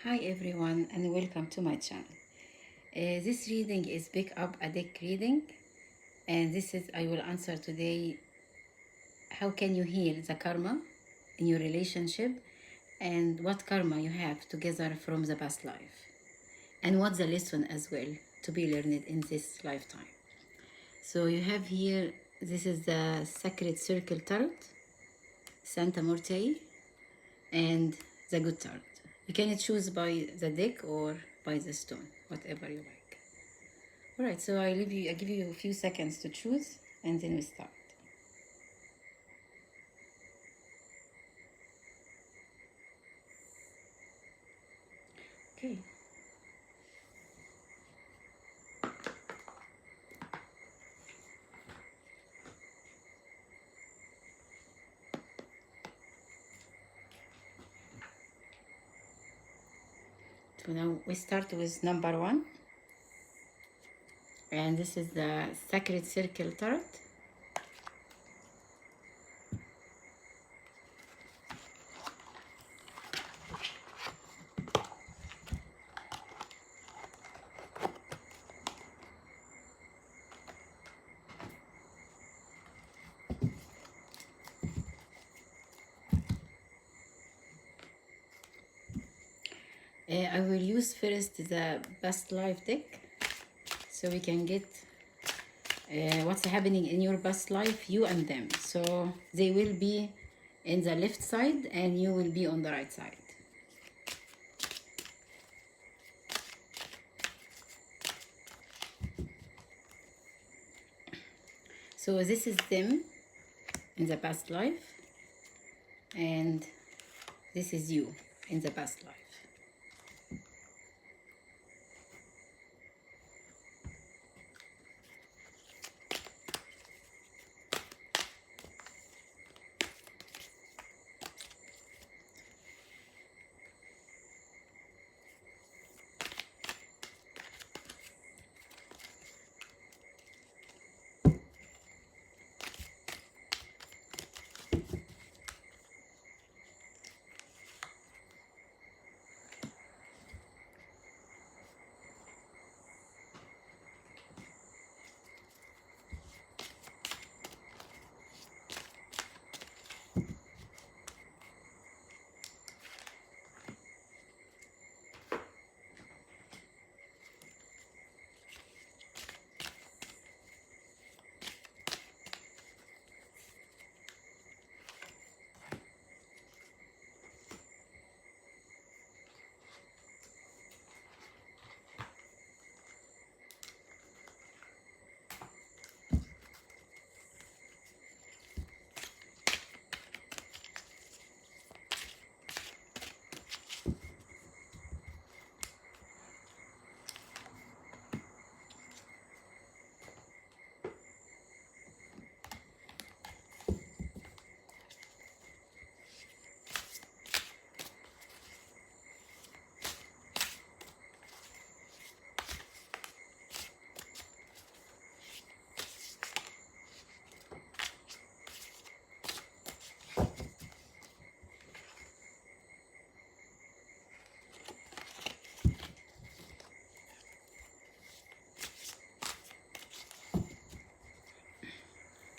Hi everyone and welcome to my channel. This reading is Pick Up a Deck reading, and this is I will answer today how can you heal the karma in your relationship and what karma you have together from the past life and what's the lesson as well to be learned in this lifetime. So you have here, this is the Sacred Circle Tarot, Santa Muerte, and the Good Tarot. You can choose by the deck or by the stone, whatever you like. All right, so I give you a few seconds to choose, and then we start. Okay. So now we start with number 1, and this is the Sacred Circle Tarot. I will use first the past life deck so we can get what's happening in your past life, you and them. So they will be in the left side and you will be on the right side. So this is them in the past life, and this is you in the past life.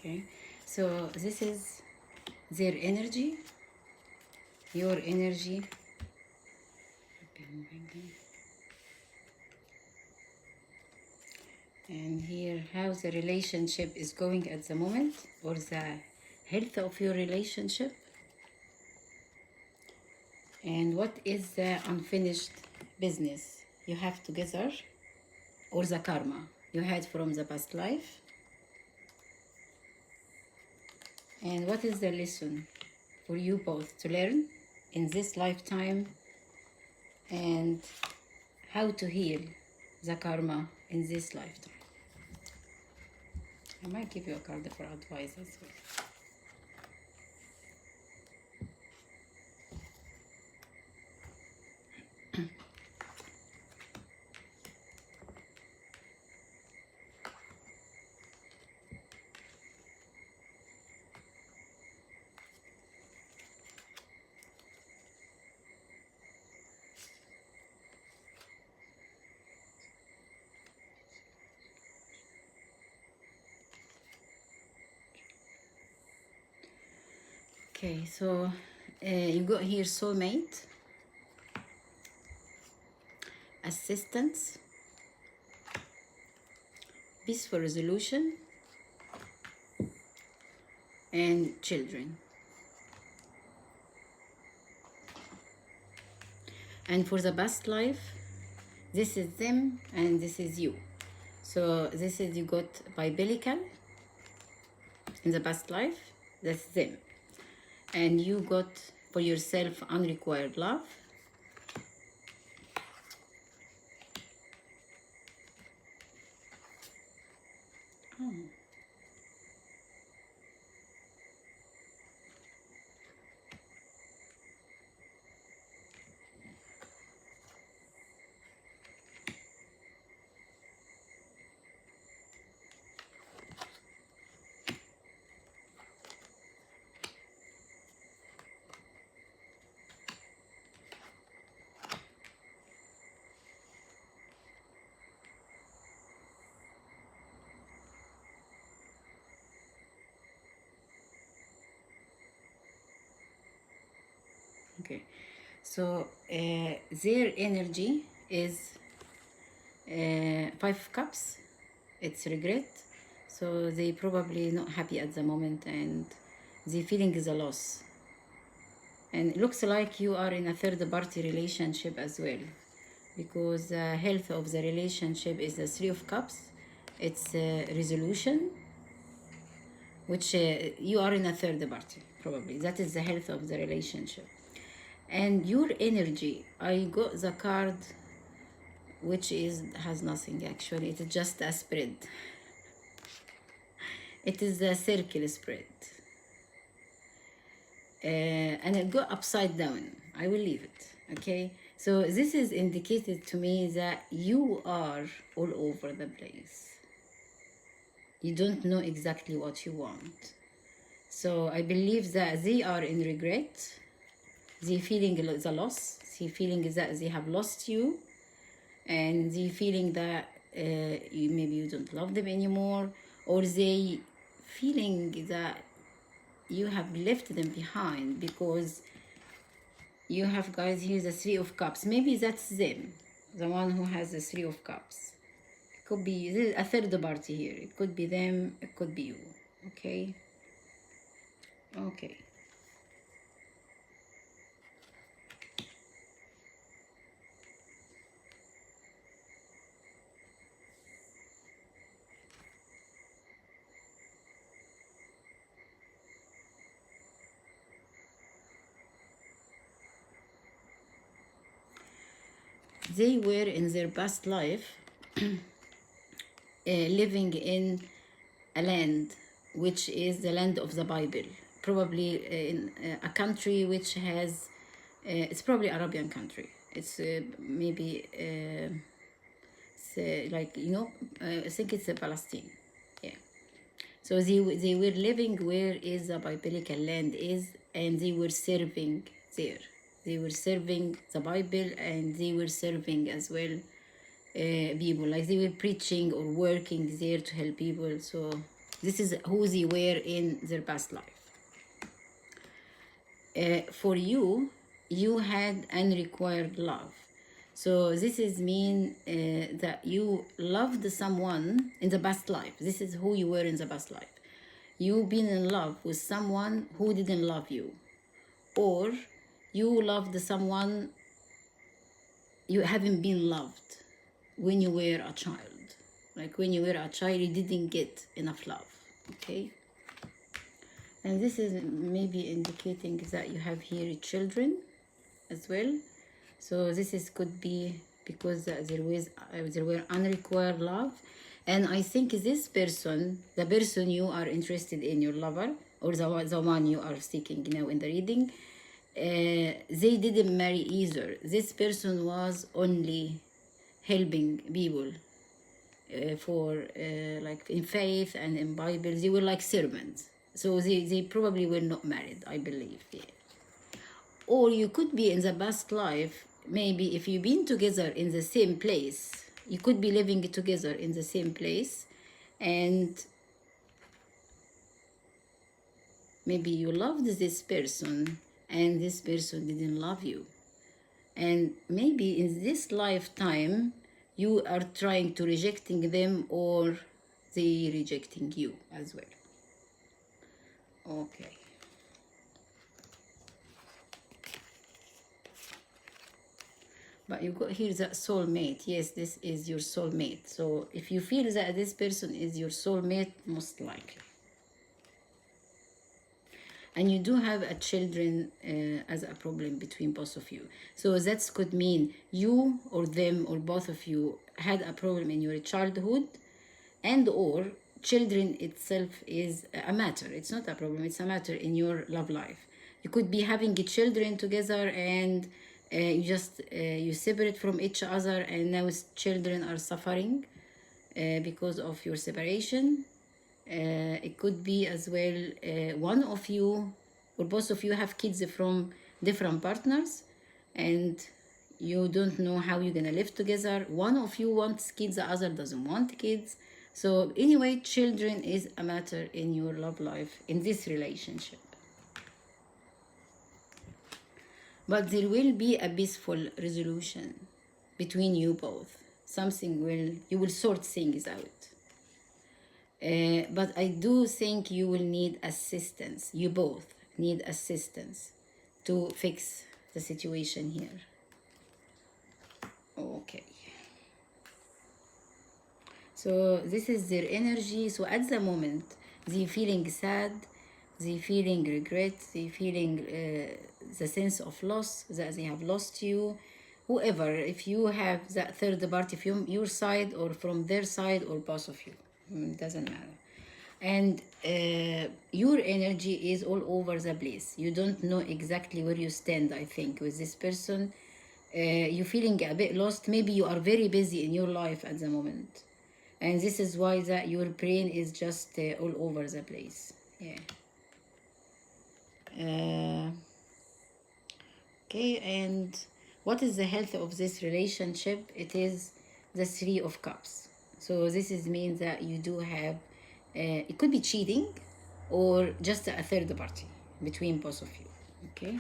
Okay, so this is their energy, your energy. And here how the relationship is going at the moment, or the health of your relationship, and what is the unfinished business you have together, or the karma you had from the past life, and what is the lesson for you both to learn in this lifetime, and how to heal the karma in this lifetime. I might give you a card for advice as well. Okay, so you got here soulmate, assistance, peaceful resolution, and children. And for the past life, this is them and this is you. So this is, you got biblical in the past life, that's them. And you got for yourself unrequired love. Oh. Okay, so their energy is 5 cups. It's regret. So they probably not happy at the moment and the feeling is a loss. And it looks like you are in a third party relationship as well, because the health of the relationship is the 3 of cups. It's resolution, which you are in a third party probably. That is the health of the relationship. And your energy, I got the card which has nothing actually. It is just a spread. It is a circle spread. And it go upside down. I will leave it. Okay, so this is indicated to me that you are all over the place. You don't know exactly what you want. So I believe that they are in regret. They feeling the loss. They feeling that they have lost you, and they feeling that maybe you don't love them anymore, or they feeling that you have left them behind, because you have, guys, here the 3 of cups. Maybe that's them, the one who has the 3 of cups. It could be a third party here. It could be them, it could be you. Okay, okay. They were in their past life living in a land which is the land of the Bible, probably in a country which has, it's probably Arabian country. It's maybe it's, like, you know, I think it's Palestine. Yeah. So they were living where is the biblical land is, and they were serving there. They were serving the Bible, and they were serving as well people. Like they were preaching or working there to help people. So this is who they were in their past life. For you, you had unrequired love. So this is mean that you loved someone in the past life. This is who you were in the past life. You've been in love with someone who didn't love you, or you loved someone you haven't been loved when you were a child. Like when you were a child, you didn't get enough love. Okay. And this is maybe indicating that you have here children as well. So this is could be because there were unrequired love. And I think this person, the person you are interested in, your lover, or the one you are seeking now in the reading, they didn't marry either. This person was only helping people for like in faith and in Bible. They were like servants. So they probably were not married, I believe. Yeah. Or you could be in the past life, maybe if you've been together in the same place, you could be living together in the same place, and Maybe you loved this person and this person didn't love you. And maybe in this lifetime, you are trying to rejecting them or they rejecting you as well. Okay. But you got here that soulmate. Yes, this is your soulmate. So if you feel that this person is your soulmate, most likely. And you do have a children as a problem between both of you. So that could mean you or them or both of you had a problem in your childhood, and or children itself is a matter. It's not a problem, it's a matter in your love life. You could be having children together and you just you separate from each other, and now children are suffering because of your separation. It could be as well one of you or both of you have kids from different partners, and you don't know how you're gonna live together. One of you wants kids, the other doesn't want kids. So anyway, children is a matter in your love life in this relationship. But there will be a peaceful resolution between you both. You will sort things out. But I do think you will need assistance. You both need assistance to fix the situation here. Okay. So this is their energy. So at the moment, they feeling sad, they feeling regret, they feeling the sense of loss, that they have lost you. Whoever, if you have that third party from your side or from their side or both of you, doesn't matter. And your energy is all over the place. You don't know exactly where you stand, I think, with this person. You're feeling a bit lost. Maybe you are very busy in your life at the moment. And this is why that your brain is just all over the place. Yeah. Okay, and what is the health of this relationship? It is the Three of Cups. So this is means that you do have, it could be cheating or just a third party between both of you. Okay.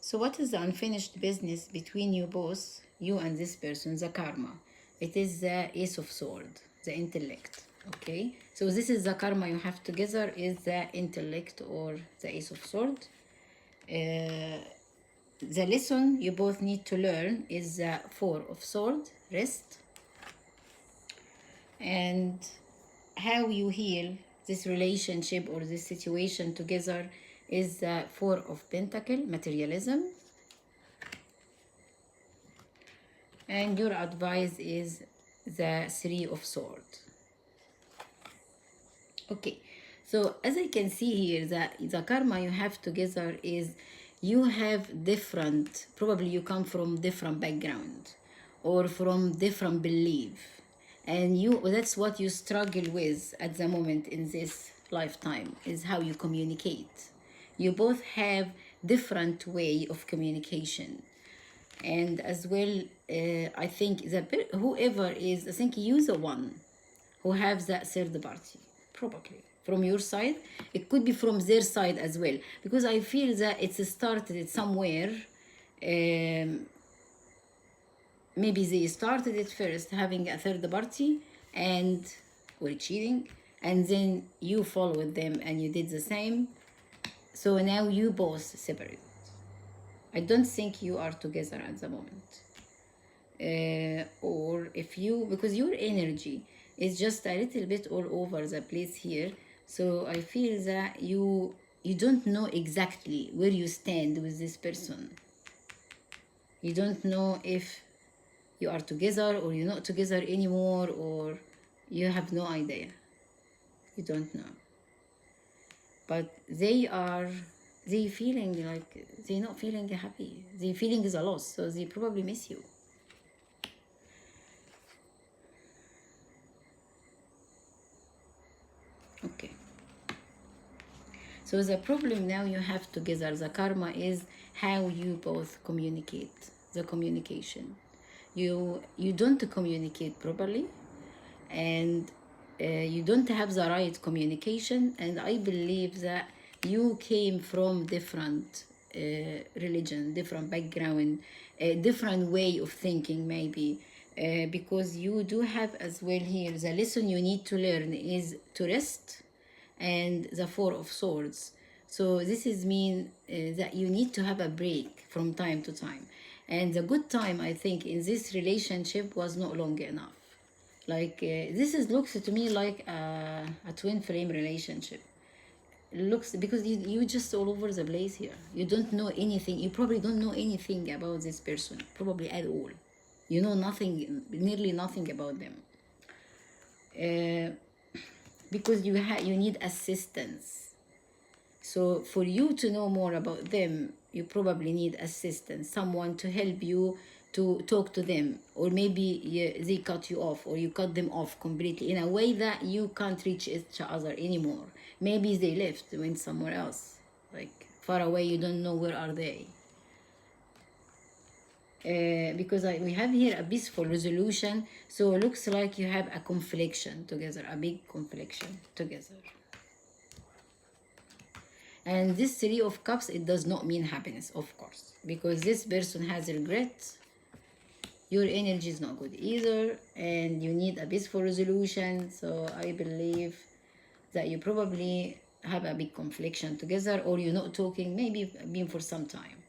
So what is the unfinished business between you both, you and this person, the karma? It is the Ace of Swords, the intellect. Okay, so this is the karma you have together, is the intellect or the Ace of Swords. The lesson you both need to learn is the Four of Swords, rest. And how you heal this relationship or this situation together is the Four of Pentacle, materialism. And your advice is the Three of Swords. Okay, so as I can see here, the karma you have together is you have different, probably you come from different background or from different belief, and that's what you struggle with at the moment in this lifetime, is how you communicate. You both have different way of communication. And as well, I think that whoever is, I think you're the one who have that third party, probably from your side. It could be from their side as well, because I feel that it's started somewhere. Maybe they started it first, having a third party and were cheating, and then you followed them and you did the same. So now you both separate. I don't think you are together at the moment. Or if you, because your energy is just a little bit all over the place here. So I feel that you don't know exactly where you stand with this person. You don't know if you are together or you're not together anymore, or you have no idea. You don't know. But they feeling like they're not feeling happy. They feeling is a loss, so they probably miss you. Okay. So the problem now you have together, the karma, is how you both communicate, the communication. You don't communicate properly, and you don't have the right communication, and I believe that you came from different religion, different background, a different way of thinking maybe, because you do have as well here the lesson you need to learn is to rest, and the Four of Swords. So this is mean that you need to have a break from time to time, and the good time I think in this relationship was not long enough. Like this is looks to me like a twin flame relationship. Looks because you just all over the place here. You don't know anything. You probably don't know anything about this person, probably at all. You know nothing, nearly nothing about them. Because you need assistance. So for you to know more about them, you probably need assistance, someone to help you to talk to them, or maybe they cut you off, or you cut them off completely in a way that you can't reach each other anymore. Maybe they left, went somewhere else, like far away. You don't know where are they. Because we have here a peaceful resolution, so it looks like you have a confliction together, a big confliction together. And this Three of Cups, it does not mean happiness, of course, because this person has regret. Your energy is not good either, and you need a peaceful resolution. So I believe that you probably have a big confliction together, or you're not talking, maybe been for some time.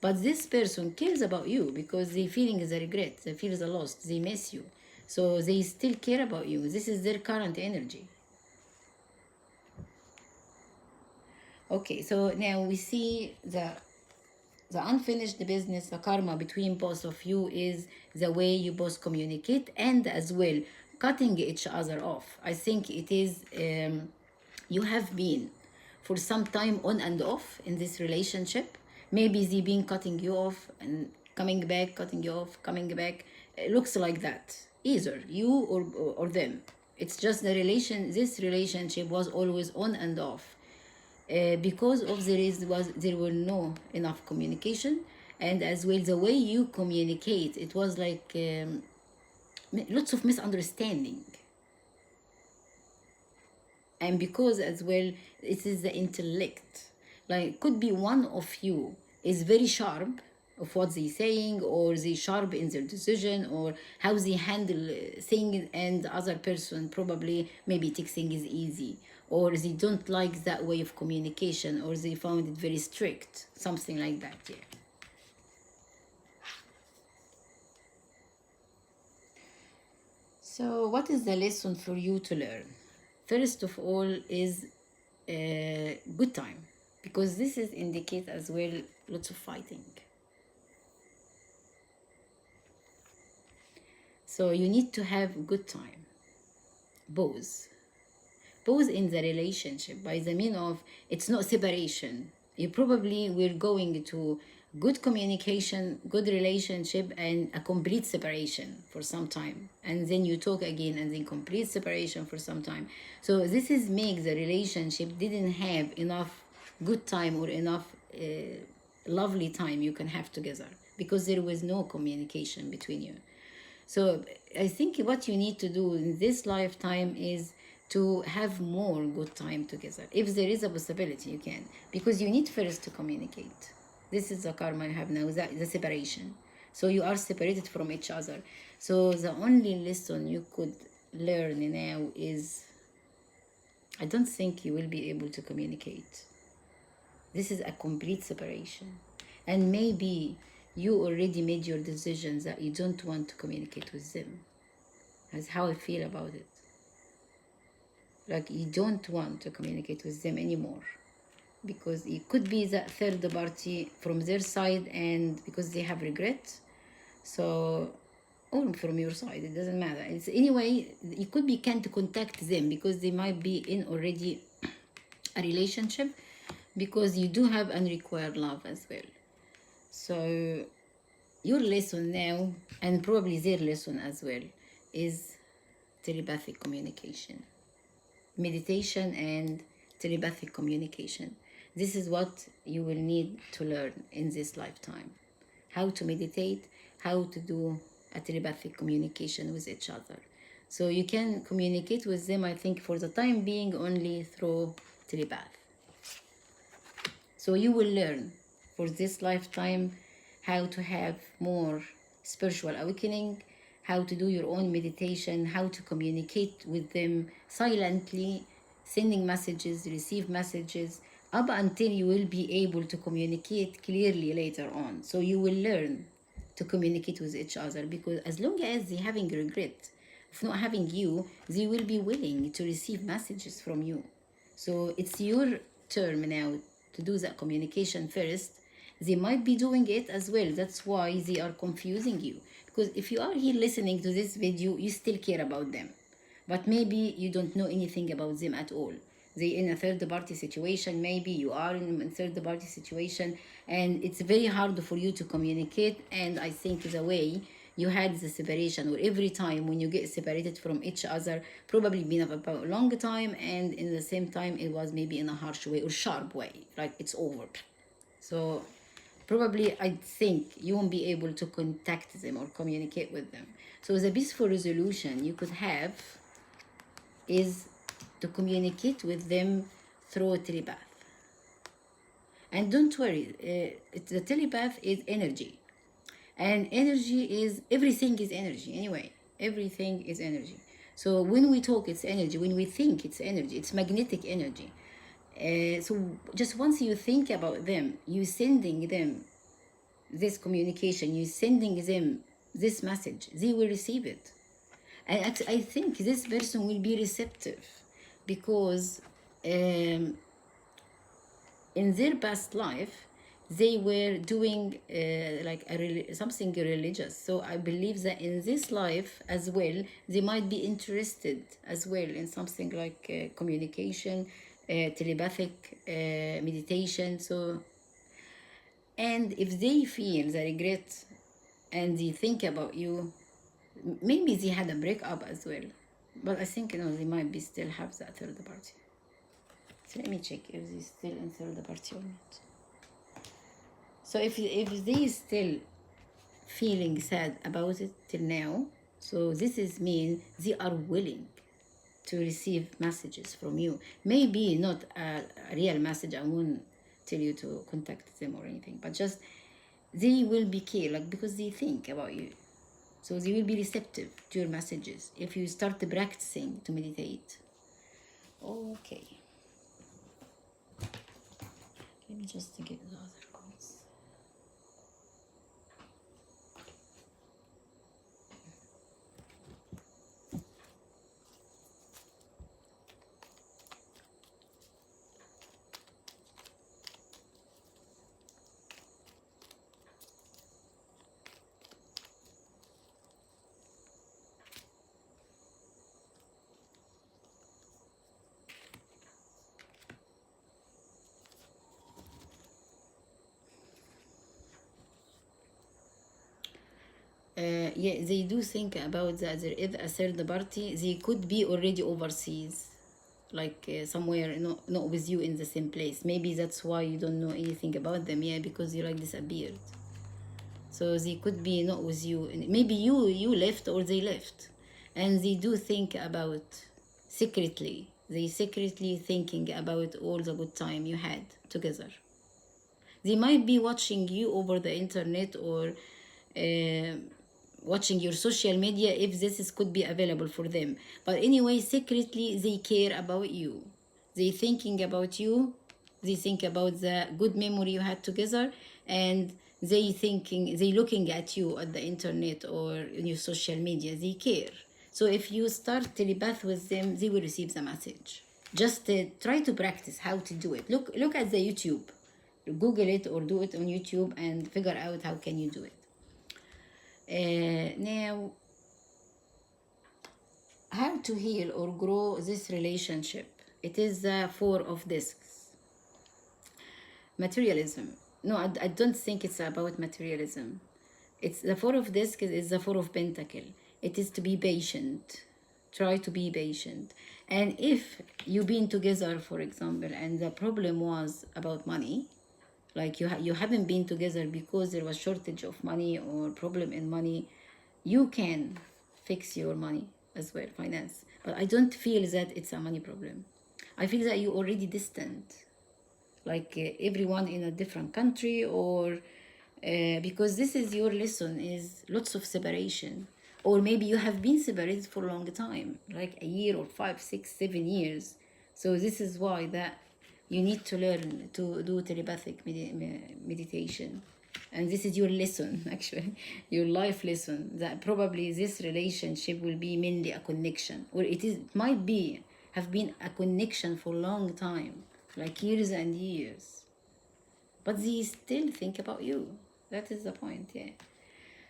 But this person cares about you because they feeling the regret, they feel the loss, they miss you. So they still care about you. This is their current energy. Okay, so now we see the unfinished business, the karma between both of you is the way you both communicate, and as well cutting each other off. I think it is you have been for some time on and off in this relationship. Maybe they been cutting you off and coming back, cutting you off, coming back. It looks like that. Either you or them. It's just the relation. This relationship was always on and off. Because of there were no enough communication, and as well the way you communicate, it was like lots of misunderstanding. And because as well it is the intellect, like could be one of you is very sharp of what they saying, or they sharp in their decision, or how they handle things, and the other person probably maybe texting is easy, or they don't like that way of communication, or they found it very strict, something like that. Yeah. So what is the lesson for you to learn? First of all is good time, because this is indicate as well lots of fighting. So you need to have good time, both in the relationship, by the mean of it's not separation. You probably will going to good communication, good relationship, and a complete separation for some time, and then you talk again, and then complete separation for some time. So this is make the relationship didn't have enough good time, or enough lovely time you can have together, because there was no communication between you. So I think what you need to do in this lifetime is to have more good time together. If there is a possibility, you can, because you need first to communicate. This is the karma you have now, the separation. So you are separated from each other. So the only lesson you could learn now is, I don't think you will be able to communicate. This is a complete separation. And maybe you already made your decisions that you don't want to communicate with them. That's how I feel about it. Like you don't want to communicate with them anymore, because it could be that third party from their side, and because they have regret. So, or from your side, it doesn't matter. It's anyway, it could be can't contact them because they might be in already a relationship, because you do have unrequired love as well. So your lesson now, and probably their lesson as well, is telepathic communication, meditation and telepathic communication. This is what you will need to learn in this lifetime. How to meditate, how to do a telepathic communication with each other. So you can communicate with them, I think, for the time being only through telepath. So you will learn for this lifetime how to have more spiritual awakening, how to do your own meditation, how to communicate with them silently, sending messages, receive messages, up until you will be able to communicate clearly later on. So you will learn to communicate with each other, because as long as they having regret of not having you, they will be willing to receive messages from you. So it's your turn now to do that communication first. They might be doing it as well. That's why they are confusing you. Because if you are here listening to this video, you still care about them. But maybe you don't know anything about them at all. They in a third party situation, maybe you are in a third party situation, and it's very hard for you to communicate. And I think the way you had the separation, or every time when you get separated from each other, probably been about a long time, and in the same time it was maybe in a harsh way or sharp way, like it's over. So probably I think you won't be able to contact them or communicate with them. So the peaceful resolution you could have is to communicate with them through a telepath. And don't worry, the telepath is energy. And energy is, everything is energy anyway. Everything is energy. So when we talk, it's energy. When we think, it's energy. It's magnetic energy. So just once you think about them, you sending them this communication, you sending them this message, they will receive it. And I think this person will be receptive, because in their past life, they were doing like something religious. So I believe that in this life as well, they might be interested as well in something like communication, telepathic meditation. So, and if they feel the regret and they think about you, maybe they had a breakup as well. But I think, they might be still have that third party. So let me check if they still in third party or not. So if they still feeling sad about it till now, so this is mean they are willing to receive messages from you. Maybe not a real message, I won't tell you to contact them or anything, but just they will be care, like, because they think about you. So they will be receptive to your messages if you start practicing to meditate. Okay. Let me just get the other cards. Yeah, they do think about that there is a third party. They could be already overseas, like somewhere not with you in the same place. Maybe that's why you don't know anything about them. Yeah, because you like disappeared. So they could be not with you. Maybe you left or they left, and they do think about secretly. They secretly thinking about all the good time you had together. They might be watching you over the internet, or watching your social media if could be available for them. But anyway, secretly they care about you. They thinking about you. They think about the good memory you had together, and they looking at you at the internet or in your social media. They care. So if you start telepath with them, they will receive the message. Just try to practice how to do it. Look at the YouTube. Google it or do it on YouTube and figure out how can you do it. Now, how to heal or grow this relationship? It is the Four of Discs. Materialism. No, I don't think it's about materialism. It's the Four of Discs is the Four of Pentacle. It is to be patient. Try to be patient. And if you've been together, for example, and the problem was about money, like you haven't been together because there was shortage of money or problem in money, you can fix your money as well, finance. But I don't feel that it's a money problem. I feel that you're already distant, like everyone in a different country, or because this is your lesson, is lots of separation, or maybe you have been separated for a long time, like a year or 5, 6, 7 years. So this is why that you need to learn to do telepathic meditation, and this is your lesson actually, your life lesson, that probably this relationship will be mainly a connection, or it might be have been a connection for a long time, like years and years, but they still think about you. That is the point, yeah.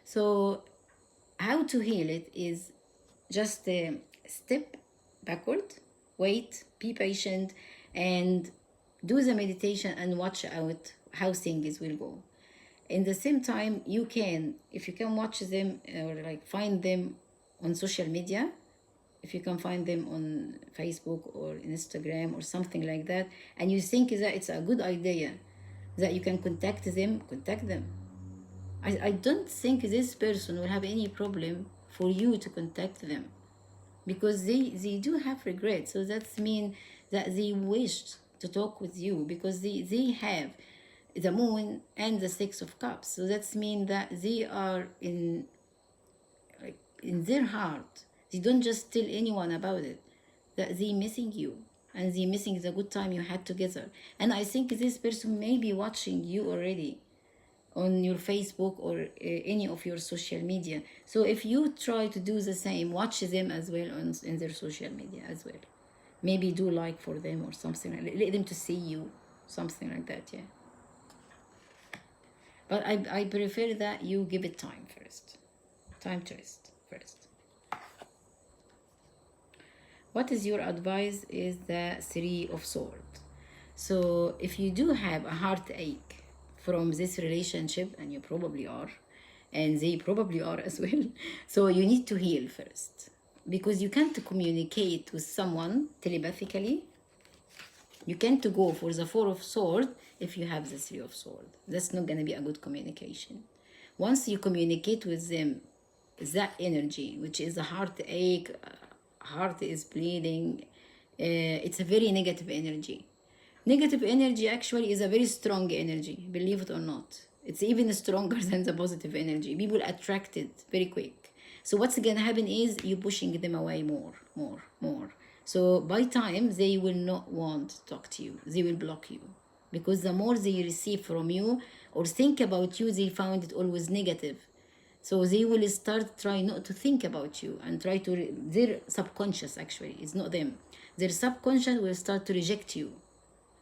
So how to heal it is just step backward, wait, be patient, and do the meditation and watch out how things will go. In the same time, you can, if you can watch them or like find them on social media, if you can find them on Facebook or Instagram or something like that, and you think that it's a good idea that you can contact them, contact them. I don't think this person will have any problem for you to contact them, because they do have regret. So that's mean that they wished to talk with you, because they have the moon and the Six of Cups. So that's mean that they are in, like, in their heart, they don't just tell anyone about it, that they missing you, and they missing the good time you had together. And I think this person may be watching you already on your Facebook or any of your social media. So if you try to do the same, watch them as well in their social media as well. Maybe do like for them or something, let them to see you, something like that, yeah. But I prefer that you give it time first, time to rest first. What is your advice is the Three of Swords. So if you do have a heartache from this relationship, and you probably are, and they probably are as well, so you need to heal first, because you can't communicate with someone telepathically. You can't go for the Four of Swords if you have the Three of Swords. That's not going to be a good communication. Once you communicate with them, that energy, which is a heartache, heart is bleeding, it's a very negative energy. Negative energy actually is a very strong energy, believe it or not. It's even stronger than the positive energy. People attract it very quick. So what's gonna happen is you pushing them away more. So by time they will not want to talk to you. They will block you, because the more they receive from you or think about you, they found it always negative. So they will start try not to think about you, and try to their subconscious, actually it's not them, their subconscious will start to reject you,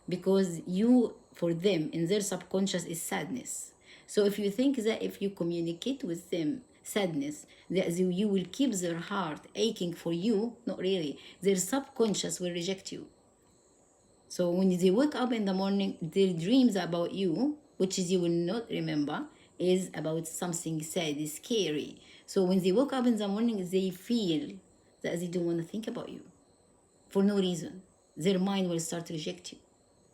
because you, for them, in their subconscious is sadness. So if you think that if you communicate with them sadness, that you will keep their heart aching for you, not really. Their subconscious will reject you. So when they wake up in the morning, their dreams about you, which is you will not remember, is about something sad, scary. So when they wake up in the morning, they feel that they don't want to think about you for no reason. Their mind will start to reject you.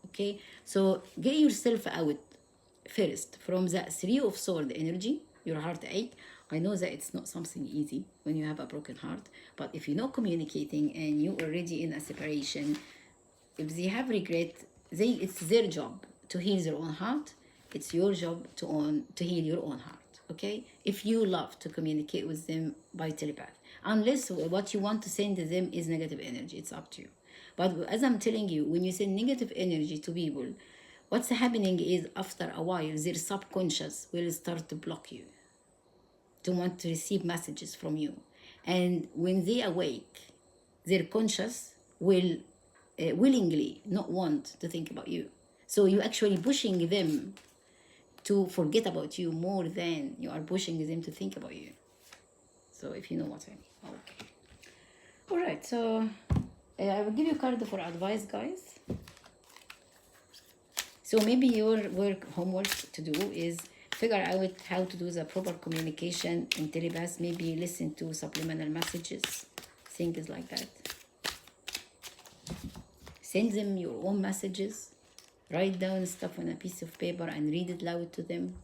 Okay, so get yourself out first from that Three of Sword energy, your heartache. I know that it's not something easy when you have a broken heart, but if you're not communicating and you're already in a separation, if they have regret, it's their job to heal their own heart. It's your job to heal your own heart. Okay, if you love to communicate with them by telepath, unless what you want to send to them is negative energy, it's up to you. But as I'm telling you, when you send negative energy to people, what's happening is after a while, their subconscious will start to block you, to want to receive messages from you. And when they awake, their conscious will willingly not want to think about you. So you're actually pushing them to forget about you more than you are pushing them to think about you. So if you know what I mean. Okay. All right, so I will give you a card for advice, guys. So maybe your homework to do is figure out how to do the proper communication in telepath. Maybe listen to subliminal messages, things like that. Send them your own messages. Write down stuff on a piece of paper and read it loud to them.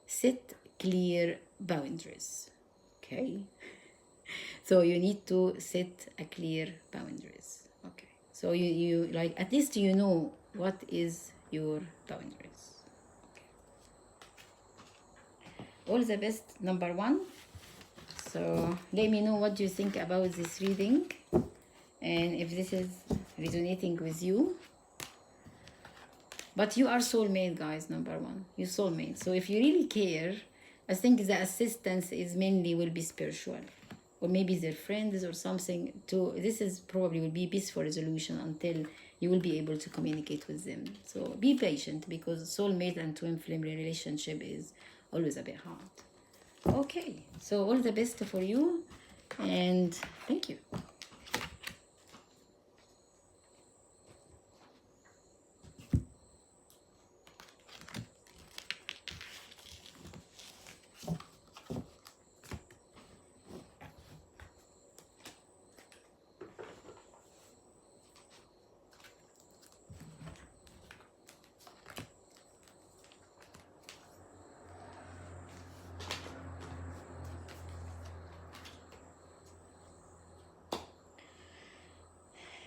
Set clear boundaries. Okay. So you need to set a clear boundaries. Okay. So you like, at least you know what is your boundaries. Okay. All the best, number 1. So let me know what you think about this reading, and if this is resonating with you. But you are soulmate, guys, number 1. You soulmate. So if you really care, I think the assistance is mainly will be spiritual, or maybe their friends or something. This is probably will be peaceful resolution until you will be able to communicate with them. So be patient, because soulmate and twin flame relationship is always a bit hard. Okay, so all the best for you, and thank you.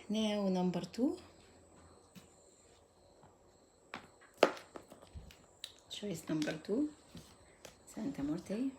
Now number 2. Choice number 2. Santa Muerte.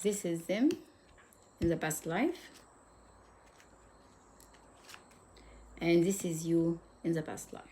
This is them in the past life, and this is you in the past life.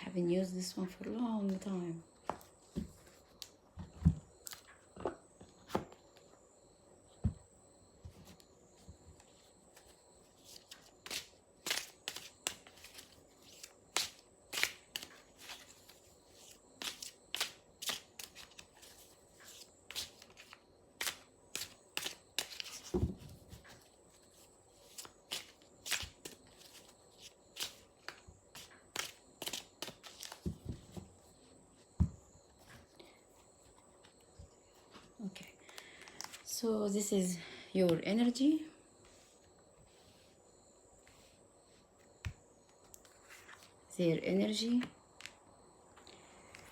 Haven't used this one for a long time. Okay, so this is your energy. Their energy,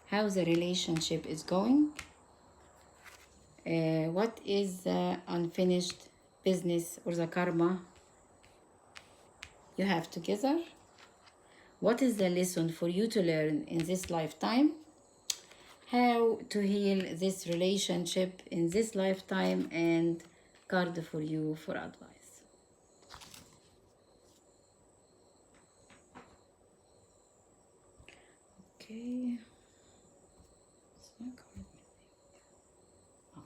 how the relationship is going, what is the unfinished business or the karma you have together, what is the lesson for you to learn in this lifetime, how to heal this relationship in this lifetime, and card for you for advice. Okay. It's my card missing. Oh.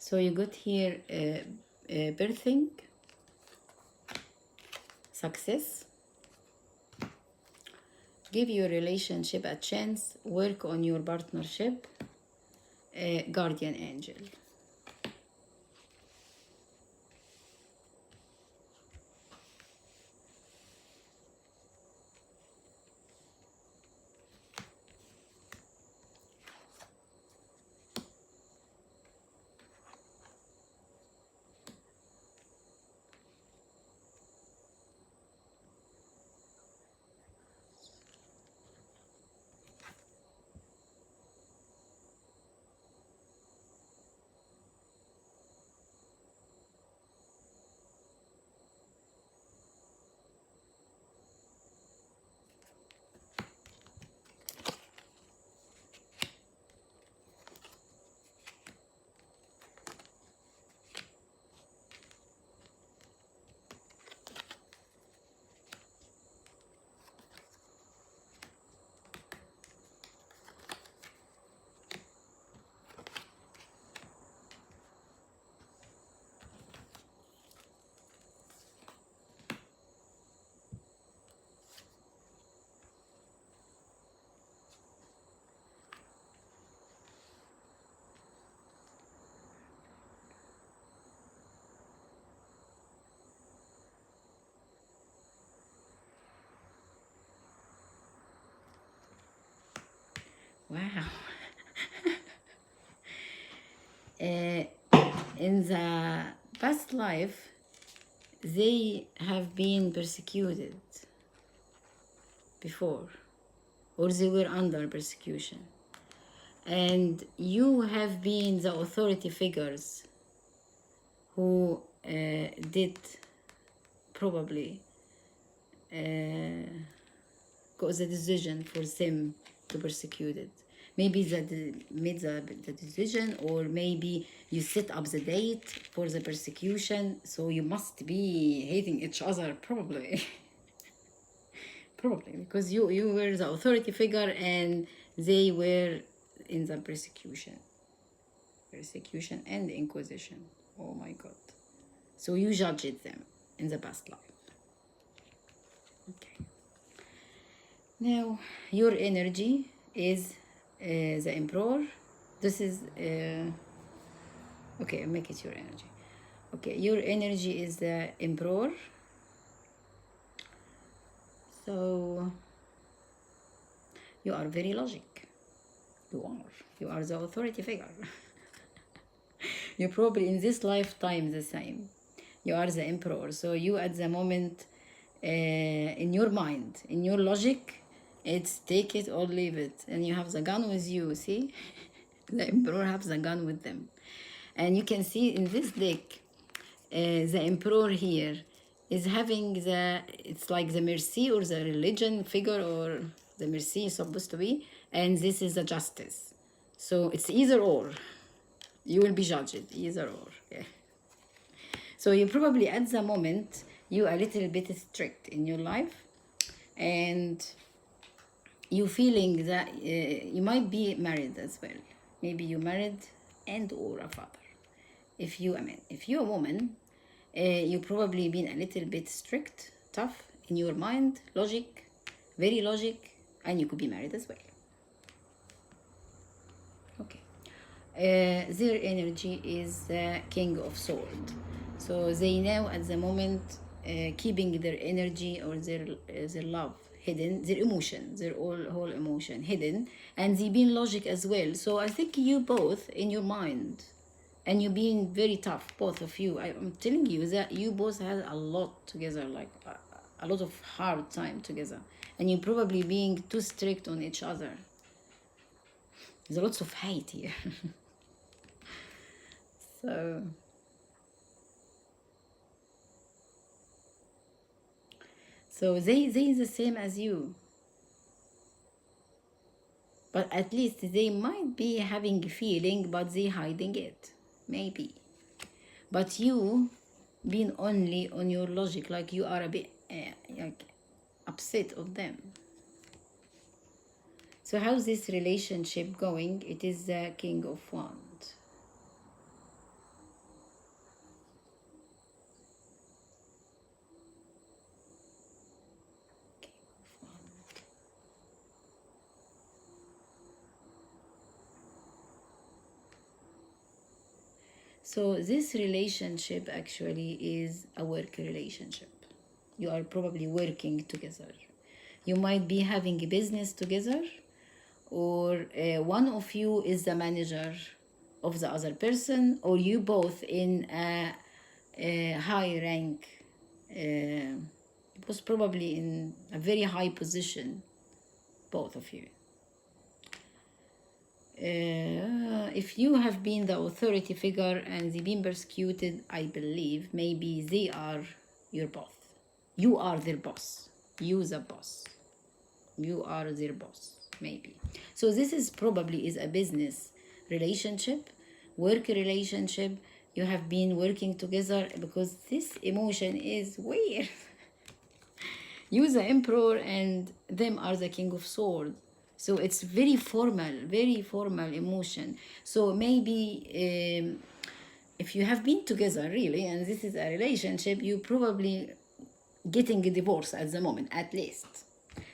So you got here birthing, success, give your relationship a chance, work on your partnership, guardian angel. Wow. In the past life, they have been persecuted before, or they were under persecution. And you have been the authority figures who did probably got the decision for them to persecute it. Maybe that made the decision, or maybe you set up the date for the persecution, so you must be hating each other probably. Probably because you were the authority figure and they were in the persecution and inquisition. Oh my god. So you judged them in the past life. Okay. Now your energy is the emperor. This is okay, make it your energy. Okay, your energy is the emperor. So you are very logic. You are the authority figure. You're probably in this lifetime the same. You are the emperor. So you at the moment, in your mind, in your logic, it's take it or leave it. And you have the gun with you, see? The emperor has the gun with them. And you can see in this deck, the emperor here is having it's like the mercy or the religion figure, or the mercy is supposed to be, and this is the justice. So it's either or. You will be judged, either or. Yeah. So you probably at the moment, you are a little bit strict in your life, and you feeling that you might be married as well. Maybe you married and or a father. If you're a woman, you probably been a little bit strict, tough in your mind, logic, very logic, and you could be married as well. Okay. Their energy is the King of Swords. So they now at the moment keeping their energy or their love hidden, their emotion, their whole emotion hidden, and they been logic as well. So I think you both in your mind, and you being very tough, both of you. I'm telling you that you both had a lot together, like a lot of hard time together, and you probably being too strict on each other. There's lots of hate here. So they the same as you, but at least they might be having a feeling, but they hiding it, maybe. But you being only on your logic, like you are a bit like upset of them. So how's this relationship going? It is the King of Wands. So this relationship actually is a work relationship. You are probably working together. You might be having a business together, or one of you is the manager of the other person, or you both in a high rank, was probably in a very high position, both of you. If you have been the authority figure and they been persecuted, I believe maybe they are your boss. You are their boss. You the boss. You are their boss, maybe. So this is probably is a business relationship, work relationship. You have been working together, because this emotion is weird. You the emperor and them are the king of swords. So it's very formal emotion. So maybe if you have been together really, and this is a relationship, you probably getting a divorce at the moment, at least.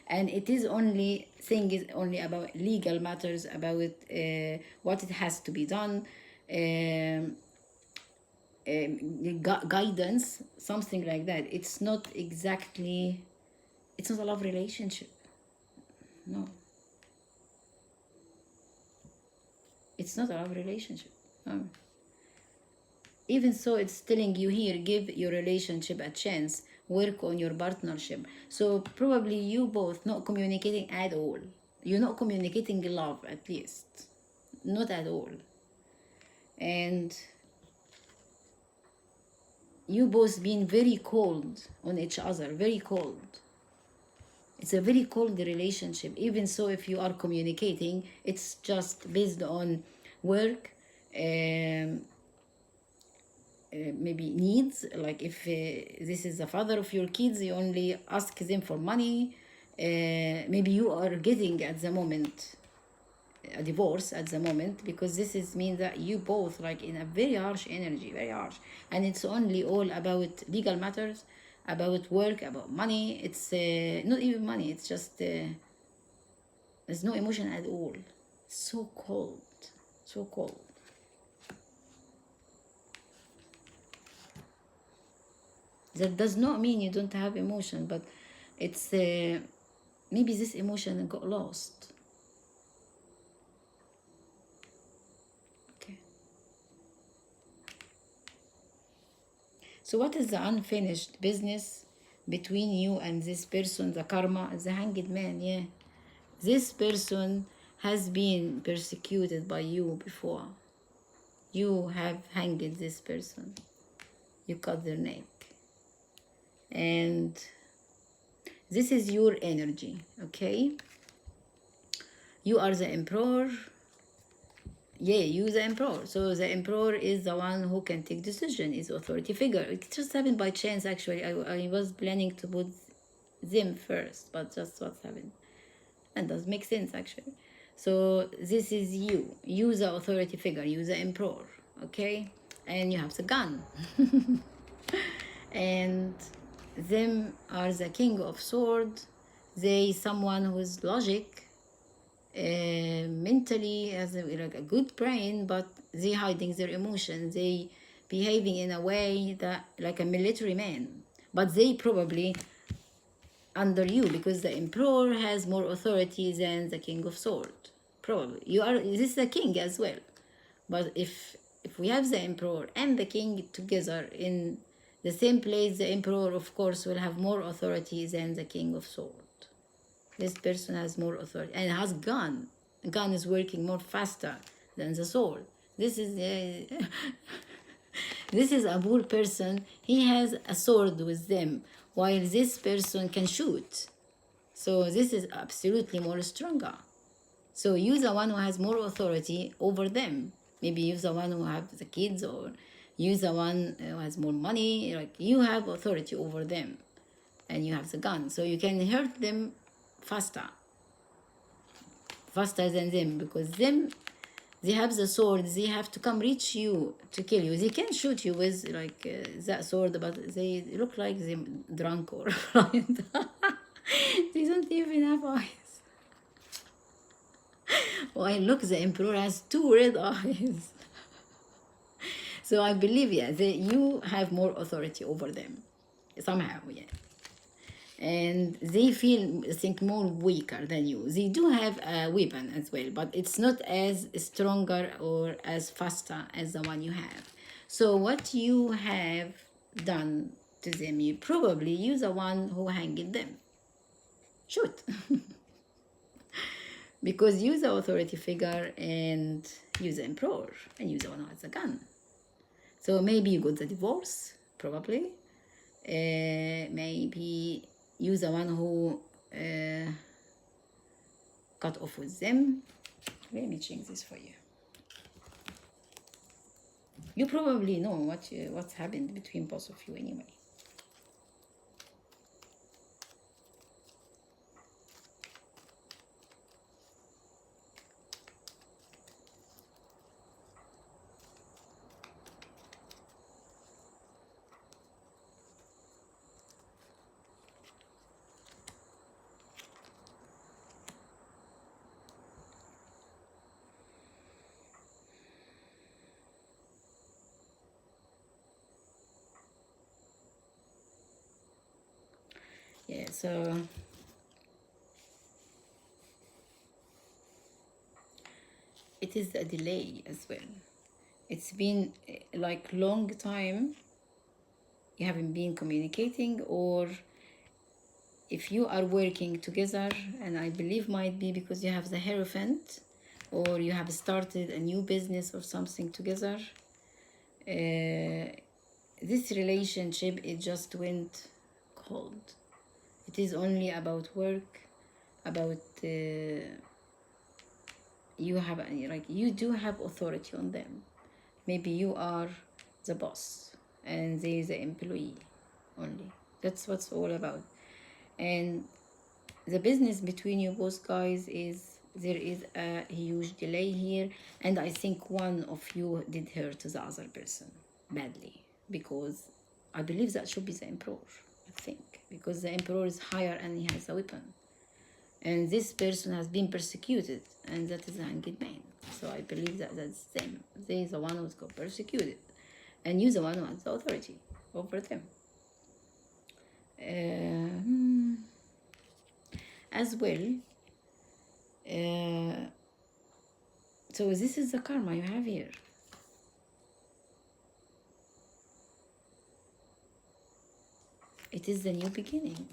And it is only thing is only about legal matters, about what it has to be done, guidance, something like that. It's not exactly, it's not a love relationship. No. It's not a love relationship. No. Even so, it's telling you here, give your relationship a chance, work on your partnership. So probably you both not communicating at all. You're not communicating love, at least. Not at all. And you both being very cold on each other, very cold. It's a very cold relationship. Even so, if you are communicating, it's just based on work, maybe needs. Like if this is the father of your kids, you only ask them for money. Maybe you are getting at the moment a divorce at the moment, because this is mean that you both like in a very harsh energy, very harsh, and it's only all about legal matters, about work, about money. It's not even money, it's just there's no emotion at all. So cold, so cold. That does not mean you don't have emotion, but it's maybe this emotion got lost. So what is the unfinished business between you and this person? The karma is the hanged man, yeah. This person has been persecuted by you before. You have hanged this person. You cut their neck. And this is your energy, okay? You are the emperor. Yeah, you the emperor. So the emperor is the one who can take decision, is authority figure. It just happened by chance, actually. I was planning to put them first, but just what's happened. And does make sense, actually. So this is you. You the authority figure. You the emperor, okay? And you have the gun. And them are the king of swords. They someone who's logic, mentally has like a good brain, but they hiding their emotions. They behaving in a way that like a military man, but they probably under you, because the emperor has more authority than the king of swords. Probably you are this is the king as well, but if we have the emperor and the king together in the same place, the emperor of course will have more authority than the king of swords. This person has more authority and has gun. Gun is working more faster than the sword. This is this is a poor person. He has a sword with them, while this person can shoot. So this is absolutely more stronger. So you the one who has more authority over them. Maybe you the one who have the kids, or you the one who has more money. Like you have authority over them, and you have the gun, so you can hurt them faster than them, because them, they have the sword. They have to come reach you to kill you. They can shoot you with like that sword, but they look like they're drunk or blind. They don't even have eyes. Why, look, the emperor has 2 red eyes. So I believe, yeah, that you have more authority over them somehow, yeah. And they feel, I think, more weaker than you. They do have a weapon as well, but it's not as stronger or as faster as the one you have. So what you have done to them, you probably use the one who hanged them. Shoot. Because use the authority figure and use the emperor and use the one who has a gun. So maybe you got the divorce, probably. Maybe use the one who cut off with them. Let me check this for you. You probably know what's happened between both of you anyway. Yeah, so it is a delay as well. It's been like long time you haven't been communicating, or if you are working together, and I believe might be because you have the Hierophant, or you have started a new business or something together. This relationship, it just went cold. It is only about work, about you have, like, you do have authority on them. Maybe you are the boss and they the employee only. That's what's all about. And the business between you both guys is, there is a huge delay here, and I think one of you did hurt the other person badly, because I believe that should be the emperor, I think, because the emperor is higher and he has a weapon, and this person has been persecuted, and that is a hanged man. So I believe that that's them. They the one who's got persecuted, and you the one who has the authority over them. As well, so this is the karma you have here. It is the new beginning.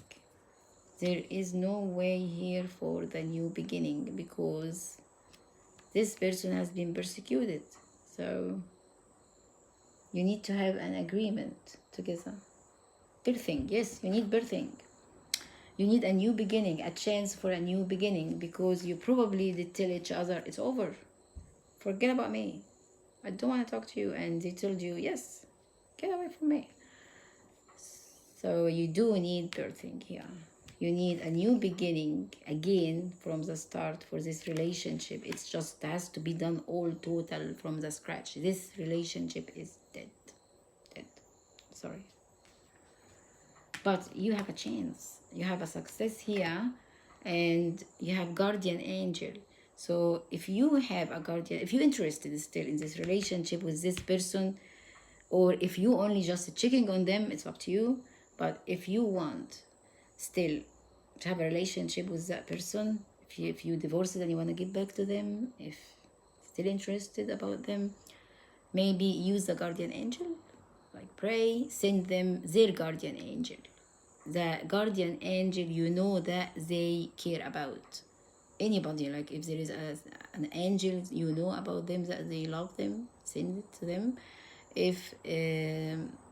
There is no way here for the new beginning, because this person has been persecuted. So you need to have an agreement together. Birthing, yes, you need birthing. You need a new beginning, a chance for a new beginning, because you probably did tell each other, it's over. Forget about me. I don't want to talk to you. And they told you, yes, get away from me. So you do need birthing here. You need a new beginning again from the start for this relationship. It just has to be done all total from the scratch. This relationship is dead. Dead. Sorry. But you have a chance. You have a success here, and you have guardian angel. So if you have a guardian, if you're interested still in this relationship with this person, or if you only just checking on them, it's up to you. But if you want still to have a relationship with that person, if you divorced and you want to get back to them, if still interested about them, maybe use the guardian angel, like pray, send them their guardian angel. The guardian angel, you know that they care about anybody. Like if there is an angel, you know about them, that they love them, send it to them. If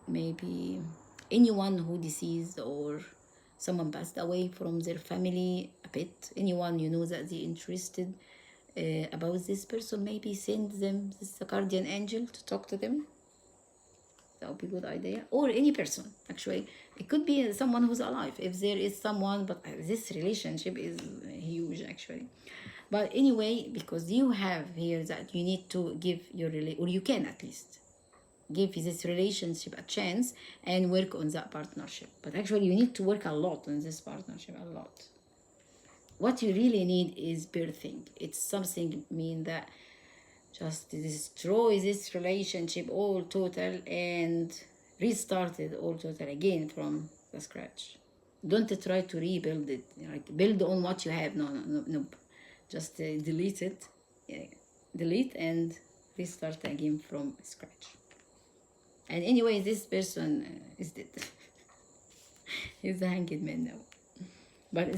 maybe anyone who deceased or someone passed away from their family, a pet, anyone you know that they're interested about this person, maybe send them this guardian angel to talk to them. That would be a good idea. Or any person, actually. It could be someone who's alive, if there is someone, but this relationship is huge, actually. But anyway, because you have here that you need to give your or you can at least give this relationship a chance and work on that partnership. But actually, you need to work a lot on this partnership, a lot. What you really need is birthing. It's something mean that just destroy this relationship all total and restart it all total again from the scratch. Don't try to rebuild it, like build on what you have. No. Just delete it, delete and restart again from scratch. And anyway, this person is dead. He's the hanged man now. But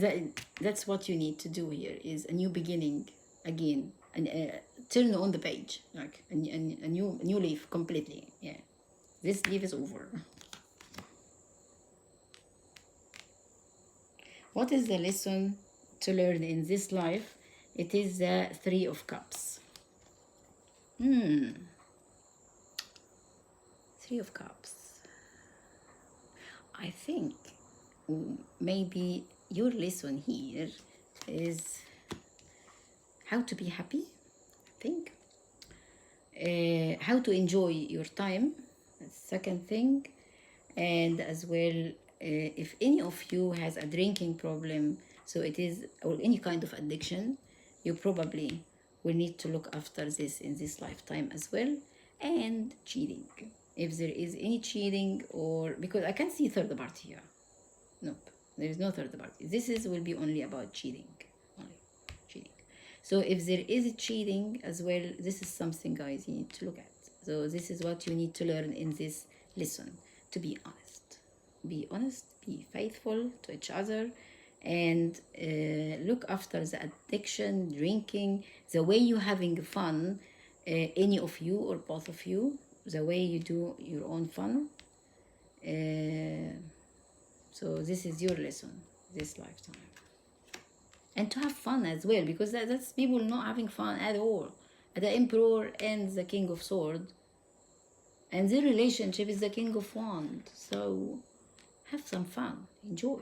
that's what you need to do here, is a new beginning again, and turn on the page, like a new leaf completely. Yeah, this leaf is over. What is the lesson to learn in this life? It is the Three of Cups. Three of Cups. I think maybe your lesson here is how to be happy, I think. How to enjoy your time, second thing. And as well, if any of you has a drinking problem, so it is, or any kind of addiction, you probably will need to look after this in this lifetime as well. And cheating, if there is any cheating, or because I can't see third party here. Nope, there is no third party. This will be only about cheating, only cheating. So if there is cheating as well, this is something, guys, you need to look at. So this is what you need to learn in this lesson: to be honest, be faithful to each other, and look after the addiction, drinking, the way you having fun, any of you or both of you, the way you do your own fun. So this is your lesson this lifetime. And to have fun as well, because that's people not having fun at all. The Emperor and the King of Sword, and their relationship is the King of Wand. So have some fun, enjoy.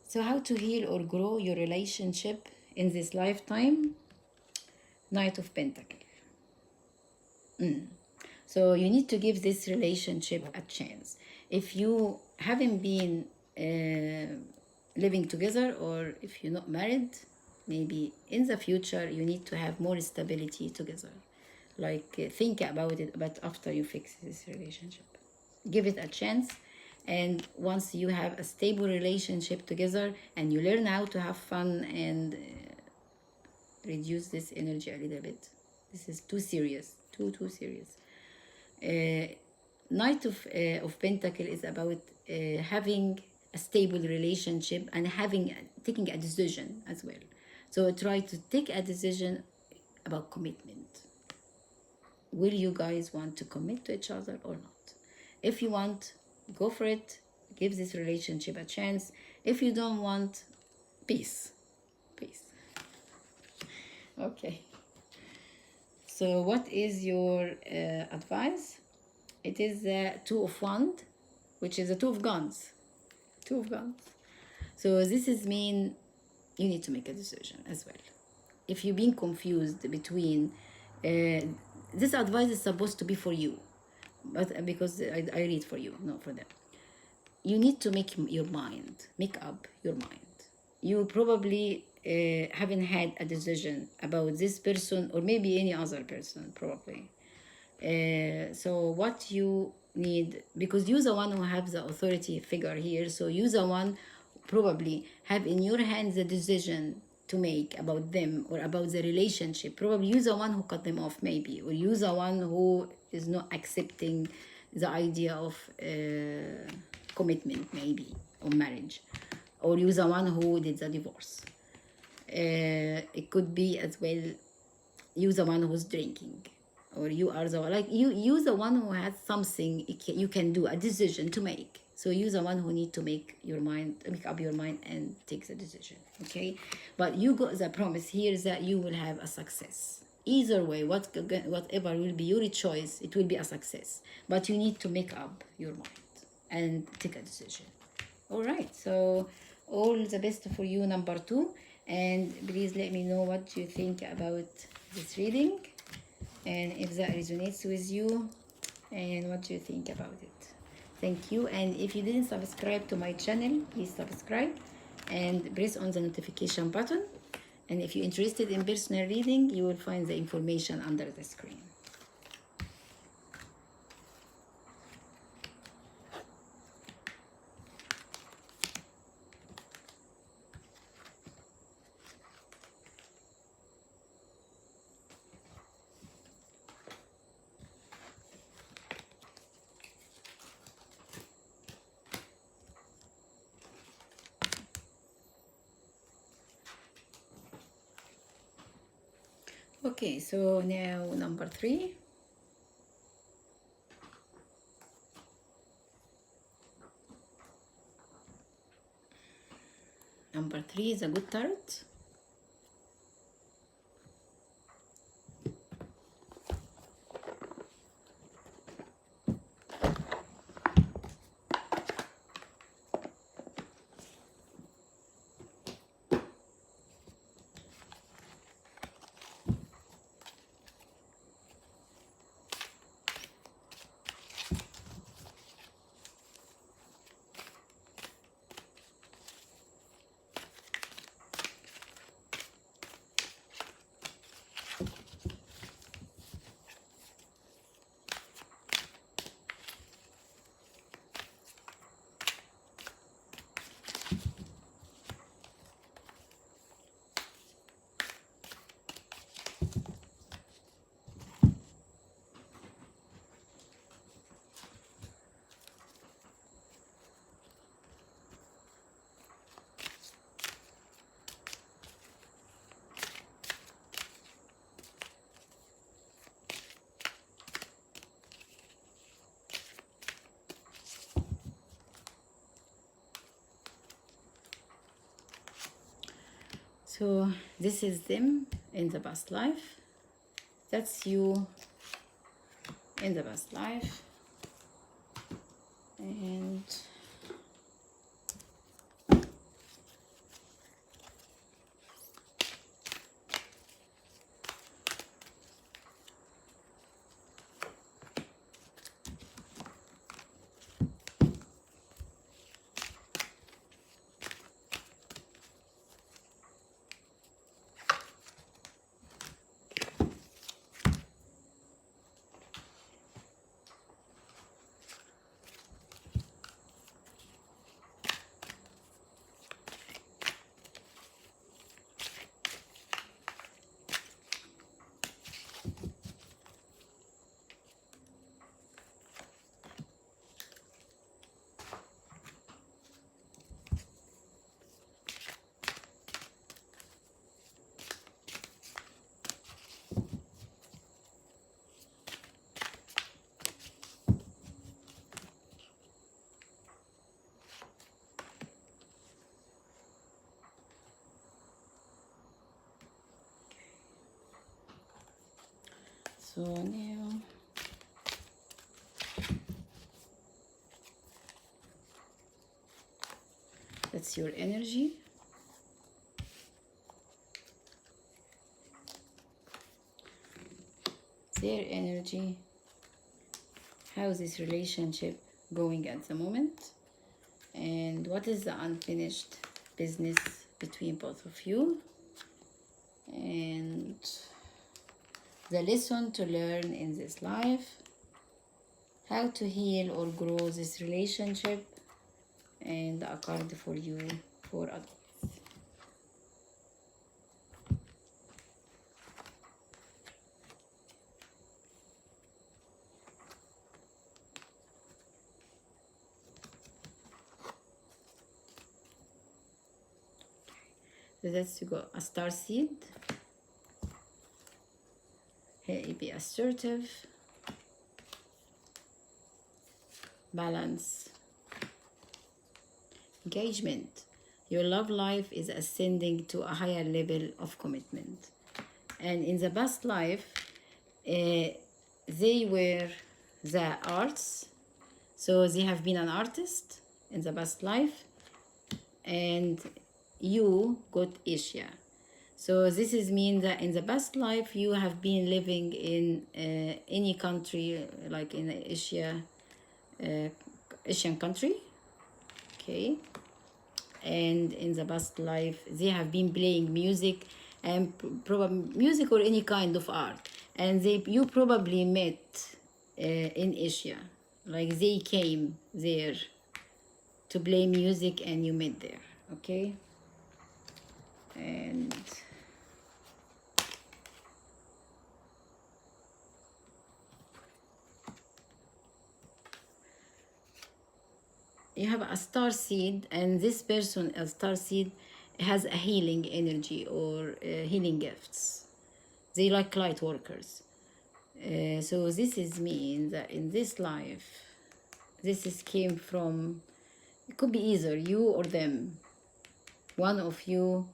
So how to heal or grow your relationship in this lifetime? Knight of Pentacles. So you need to give this relationship a chance. If you haven't been living together, or if you're not married, maybe in the future you need to have more stability together. Like think about it, but after you fix this relationship, give it a chance. And once you have a stable relationship together and you learn how to have fun and reduce this energy a little bit, this is too serious, too serious. Knight of Pentacle is about having a stable relationship and taking a decision as well. So try to take a decision about commitment. Will you guys want to commit to each other or not? If you want, go for it. Give this relationship a chance. If you don't want, peace. Okay. So what is your advice? It is the Two of Wands, which is the Two of Guns. So this is mean you need to make a decision as well. If you've been confused between, this advice is supposed to be for you, but because I read for you, not for them. You need to make up your mind. You probably haven't had a decision about this person, or maybe any other person, probably. So what you need, because you're the one who have the authority figure here, so you're the one probably have in your hands the decision to make about them or about the relationship. Probably you're the one who cut them off, maybe, or you're the one who is not accepting the idea of commitment, maybe, or marriage, or you're the one who did the divorce. It could be as well you're the one who's drinking, or you are the one, like you're the one who has something you can do, a decision to make. So you're the one who need to make up your mind and take the decision, okay? But you got the promise here that you will have a success. Either way, whatever will be your choice, it will be a success. But you need to make up your mind and take a decision. All right, so all the best for you, number 2. And please let me know what you think about this reading, and if that resonates with you, and what you think about it. Thank you. And if you didn't subscribe to my channel, please subscribe and press on the notification button, And if you're interested in personal reading, you will find the information under the screen. Okay, so now number 3. Number 3 is a good tarot. So this is them in the past life. That's you in the past life. And so now that's your energy. Their energy. How is this relationship going at the moment? And what is the unfinished business between both of you? And the lesson to learn in this life, how to heal or grow this relationship, and a card for you for adults. So that's, you got a star seed. Here, be assertive, balance, engagement. Your love life is ascending to a higher level of commitment. And in the past life, they were the arts. So they have been an artist in the past life. And you got Asia. So this is mean that in the past life you have been living in any country, like in Asia, Asian country, okay. And in the past life they have been playing music and probably music or any kind of art, and you probably met in Asia, like they came there to play music and you met there. Okay, and you have a star seed, and this person, a star seed, has a healing energy or healing gifts. They like light workers. So this is mean that in this life, this is came from, it could be either you or them. One of you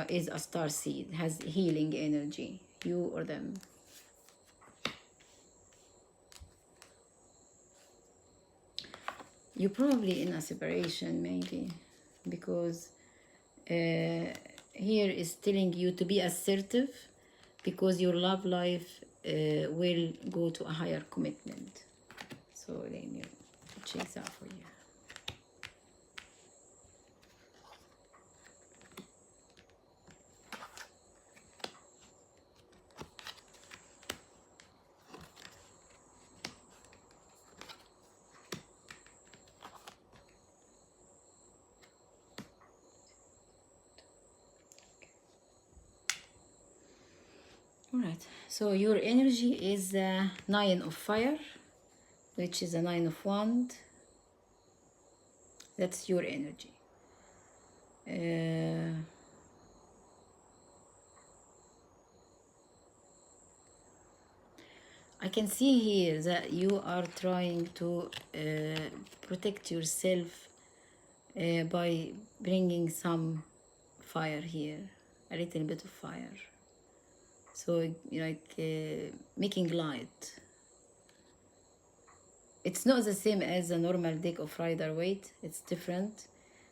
is a star seed, has healing energy, you or them. You're probably in a separation, maybe, because here is telling you to be assertive, because your love life will go to a higher commitment. So let me check that for you. All right, so your energy is the 9 of fire, which is a 9 of wand. That's your energy. I can see here that you are trying to protect yourself by bringing some fire here, a little bit of fire. So like making light. It's not the same as a normal deck of Rider-Waite. It's different.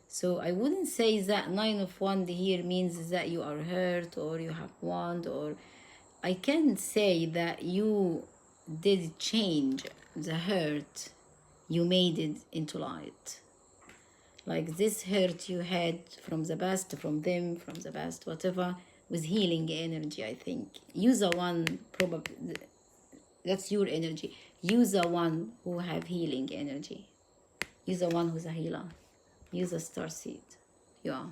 So I wouldn't say that 9 of wand here means that you are hurt or you have wand, or I can say that you did change the hurt, you made it into light. Like this hurt you had from the past, from them, from the past, whatever, with healing energy, I think. Use the one, probably, that's your energy. Use the one who have healing energy. Use the one who's a healer. Use a star seed. Yeah.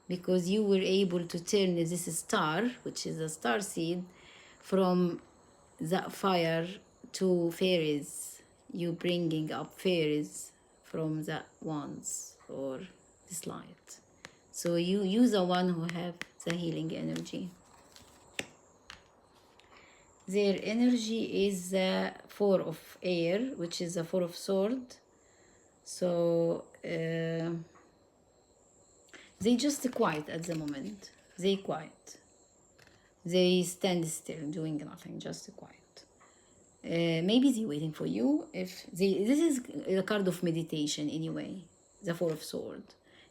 Because you were able to turn this star, which is a star seed, from that fire to fairies. You bringing up fairies from that ones or this light. So you use the one who have the healing energy. Their energy is the 4 of air, which is the 4 of sword. So they just quiet at the moment. They quiet. They stand still, doing nothing, just quiet. Maybe they're waiting for you. If they, this is a card of meditation anyway, the 4 of sword.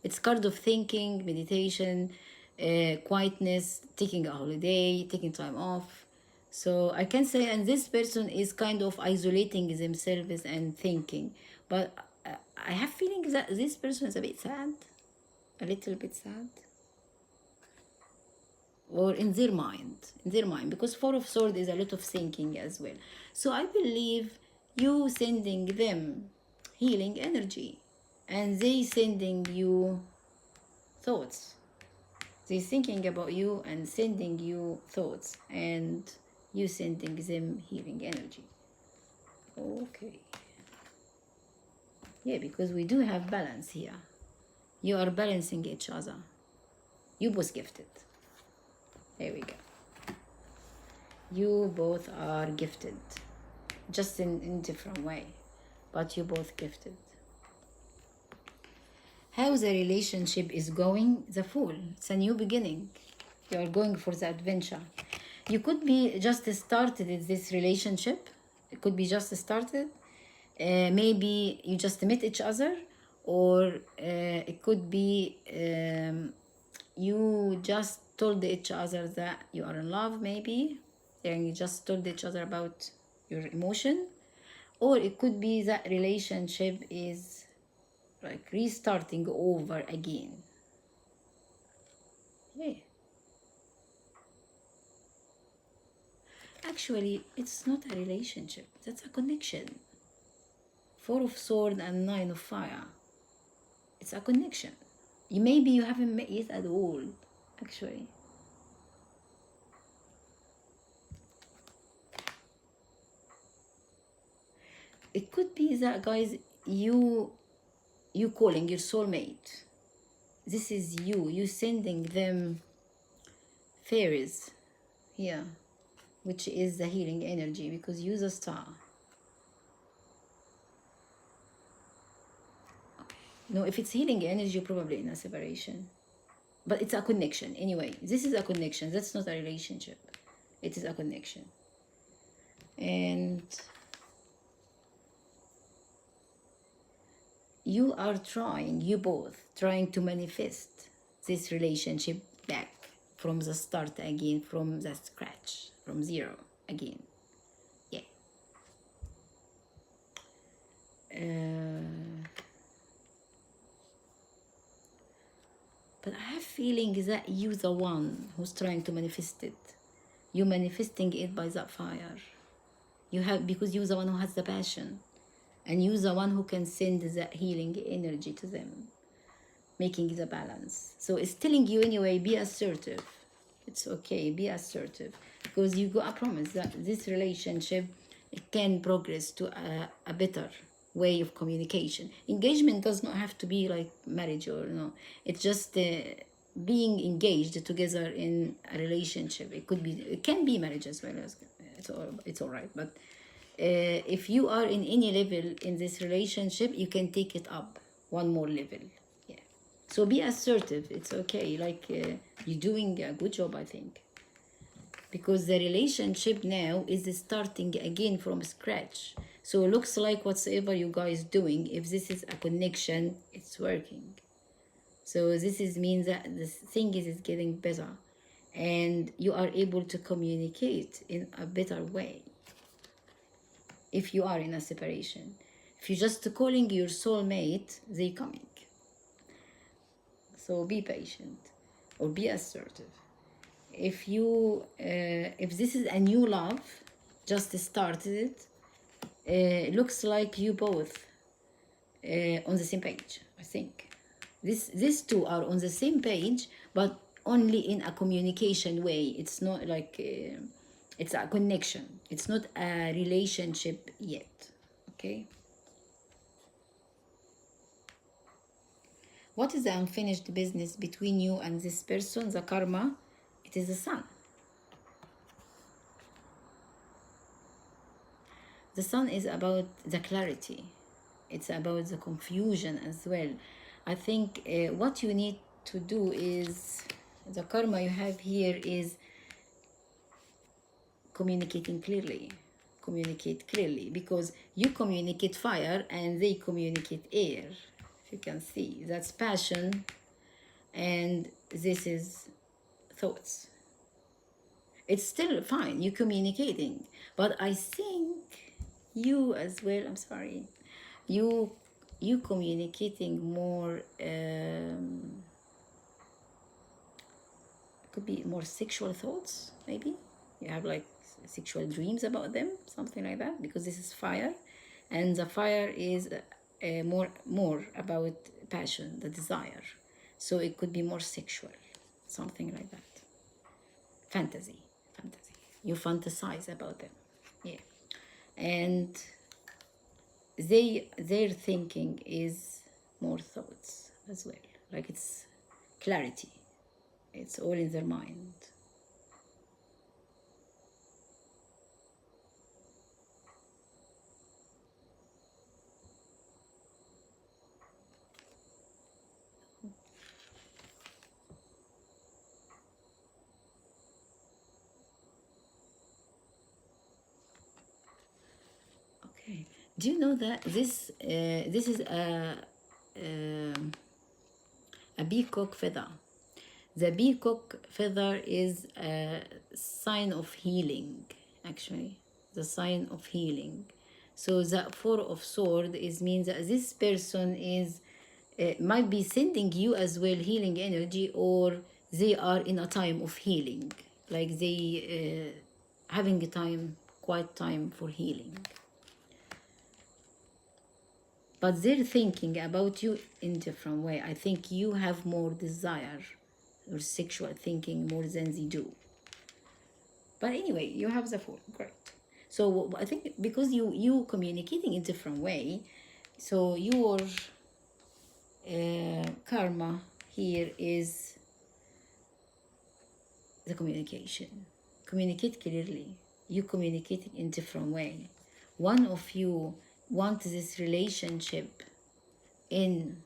It's card of thinking, meditation, quietness, taking a holiday, taking time off. So I can say, and this person is kind of isolating themselves and thinking. But I have feeling that this person is a bit sad, a little bit sad. Or in their mind, because 4 of sword is a lot of thinking as well. So I believe you sending them healing energy, and they sending you thoughts. They thinking about you and sending you thoughts, and you sending them healing energy. Okay. Yeah, because we do have balance here. You are balancing each other. You both gifted. There we go. You both are gifted, just in different way, but you both gifted. How the relationship is going? The Fool. It's a new beginning. You are going for the adventure. You could be just started this relationship. It could be just started. Maybe you just met each other, or it could be you just told each other that you are in love, maybe, and you just told each other about your emotion. Or it could be that relationship is like restarting over again. Yeah. actually, it's not a relationship. That's a connection. Four of Swords and Nine of Fire. It's a connection. Maybe you haven't met yet at all, actually. It could be that, guys, you calling your soulmate. This is you sending them fairies here, which is the healing energy, because you're the star. No, if it's healing energy, you're probably in a separation. But it's a connection. Anyway, this is a connection. That's not a relationship. It is a connection. And you are you both trying to manifest this relationship back from the start again, from the scratch, from zero again. Yeah. But I have feeling that you the one who's trying to manifest it. You manifesting it by that fire. You have, because you're the one who has the passion. And you're the one who can send that healing energy to them, making the balance. So it's telling you anyway, be assertive. It's okay, be assertive. Because you got a promise that this relationship, it can progress to a better way of communication. Engagement does not have to be like marriage or no. It's just being engaged together in a relationship. It can be marriage as well. As it's all right. But if you are in any level in this relationship, you can take it up one more level. Yeah. So be assertive. It's okay. Like you're doing a good job, I think. Because the relationship now is starting again from scratch. So it looks like whatsoever you guys doing, if this is a connection, it's working. So this means that the thing is getting better. And you are able to communicate in a better way. If you are in a separation. If you're just calling your soulmate, they're coming. So be patient or be assertive. If this is a new love, just started it, looks like you both on the same page, I think. These two are on the same page, but only in a communication way. It's not like it's a connection. It's not a relationship yet. Okay. What is the unfinished business between you and this person? The karma. It is the sun. The sun is about the clarity. It's about the confusion as well. I think what you need to do is, the karma you have here is communicating clearly. Communicate clearly, because you communicate fire and they communicate air. If you can see, that's passion and this is thoughts. It's still fine, you're communicating, but I think you as well, I'm sorry, you communicating more, could be more sexual thoughts, maybe you have like sexual dreams about them, something like that, because this is fire, and the fire is more about passion, the desire. So it could be more sexual, something like that. Fantasy. You fantasize about them, yeah. And their thinking is more thoughts as well. Like it's clarity. It's all in their mind. Okay. Do you know that this is a peacock feather? The peacock feather is a sign of healing, actually. The sign of healing. So the Four of Swords means that this person is might be sending you as well healing energy, or they are in a time of healing. Like they having a time, quiet time for healing. But they're thinking about you in different way. I think you have more desire or sexual thinking more than they do. But anyway, you have the Fool. Great. So I think because you communicating in different way, so your karma here is the communication. Communicate clearly. You communicate in different way. One of you wants this relationship in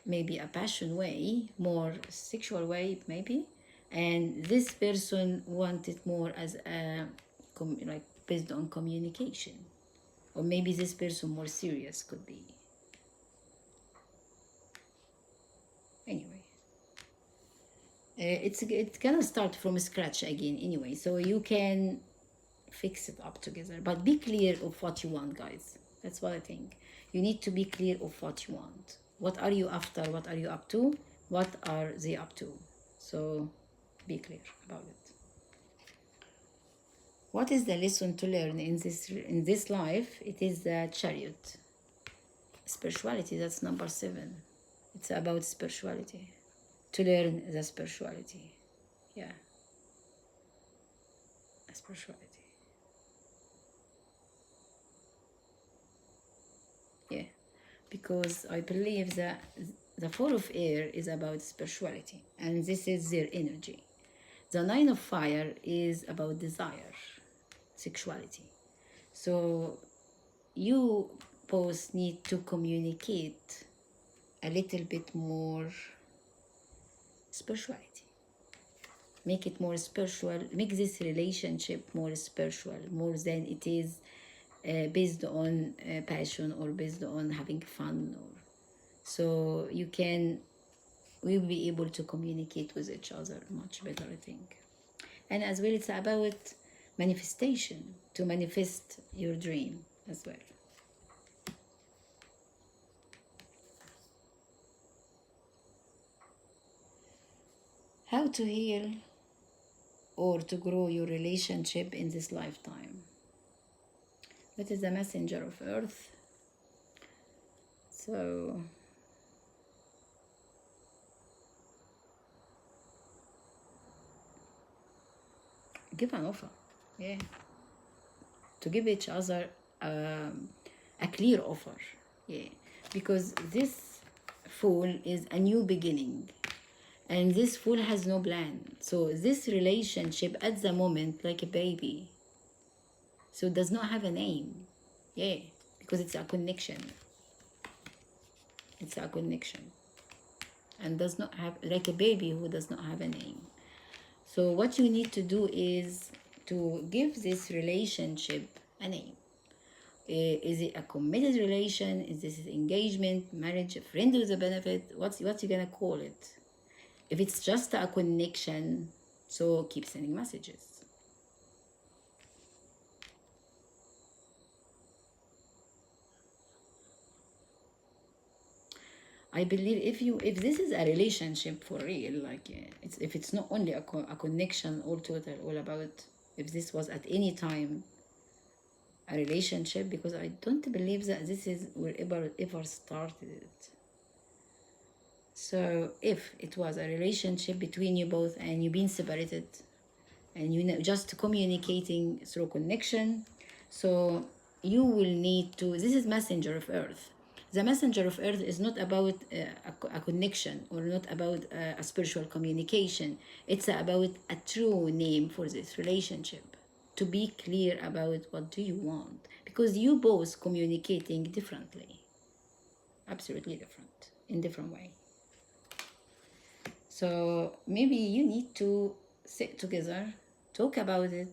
maybe a passion way, more sexual way maybe, and this person wants it more as a like based on communication, or maybe this person more serious could be. Anyway, it's gonna start from scratch again anyway, so you can fix it up together, but be clear of what you want, guys. That's what I think. You need to be clear of what you want. What are you after? What are you up to? What are they up to? So be clear about it. What is the lesson to learn in this life? It is the Chariot. Spirituality, that's number 7. It's about spirituality. To learn the spirituality. Yeah. Spirituality. Yeah. Because I believe that the Four of Air is about spirituality, and this is their energy. The Nine of Fire is about desire, sexuality. So you both need to communicate a little bit more spirituality. Make it more spiritual. Make this relationship more spiritual, more than it is based on passion or based on having fun. So we'll be able to communicate with each other much better, I think. And as well, it's about manifestation, to manifest your dream as well. How to heal or to grow your relationship in this lifetime. That is the messenger of earth. So give an offer. Yeah. To give each other a clear offer. Yeah. Because this Fool is a new beginning. And this Fool has no plan. So this relationship at the moment, like a baby, so it does not have a name. Yeah, because it's a connection. It's a connection. And does not have, like a baby who does not have a name. So what you need to do is to give this relationship a name. Is it a committed relation? Is this engagement, marriage, a friend with a benefit? What's you gonna call it? If it's just a connection, so keep sending messages. I believe if this is a relationship for real, like if it's not only a connection all total, all about, if this was at any time a relationship, because I don't believe that this is wherever ever started it. So if it was a relationship between you both and you've been separated and you know just communicating through connection, so you will need to, this is messenger of earth. The messenger of earth is not about a connection or not about a spiritual communication. It's about a true name for this relationship. To be clear about what do you want, because you both communicating differently, absolutely different, in different way. So maybe you need to sit together, talk about it,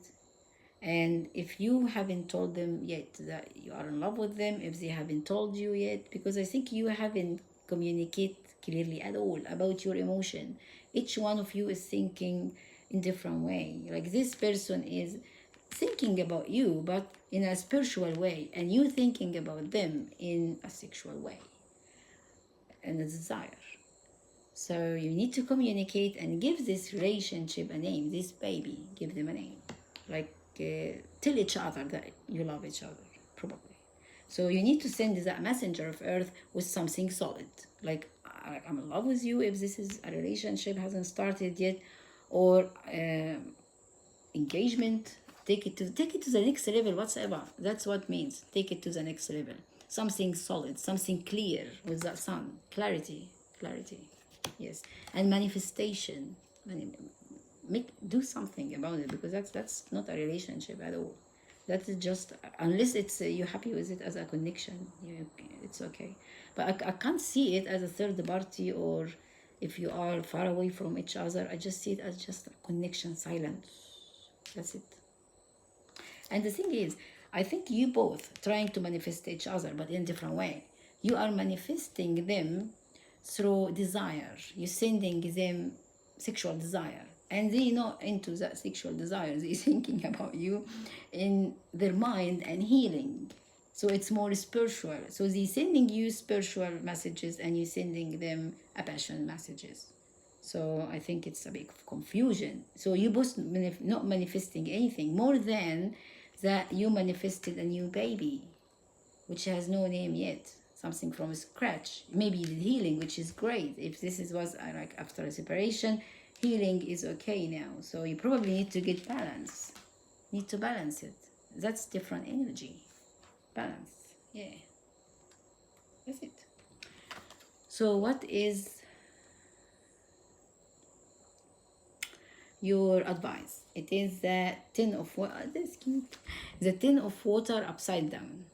and if you haven't told them yet that you are in love with them, if they haven't told you yet, because I think you haven't communicated clearly at all about your emotion. Each one of you is thinking in different way. Like this person is thinking about you, but in a spiritual way, and you thinking about them in a sexual way and a desire. So you need to communicate and give this relationship a name. This baby, give them a name. Like tell each other that you love each other, probably. So you need to send that messenger of earth with something solid, like I'm in love with you if this is a relationship hasn't started yet, or engagement. Take it to the next level, whatsoever. That's what means. Take it to the next level. Something solid, something clear with that sun. Clarity, clarity. Yes, and manifestation. Do something about it, because that's not a relationship at all. That is just, unless it's you're happy with it as a connection, it's okay. But I can't see it as a third party, or if you are far away from each other. I just see it as just a connection, silence. That's it. And the thing is, I think you both trying to manifest each other, but in a different way. You are manifesting them through desire. You're sending them sexual desire, and they not into that sexual desire. They're thinking about you in their mind and healing. So it's more spiritual. So they're sending you spiritual messages, and you're sending them a passion messages. So I think it's a big confusion. So you both not manifesting anything more than that you manifested a new baby, which has no name yet, something from scratch. Maybe the healing, which is great. If this was like after a separation, healing is okay now. So you probably need to get balance. Need to balance it. That's different energy. Balance. Yeah. That's it. So what is your advice? It is the 10 of water. That's cute. The 10 of water upside down.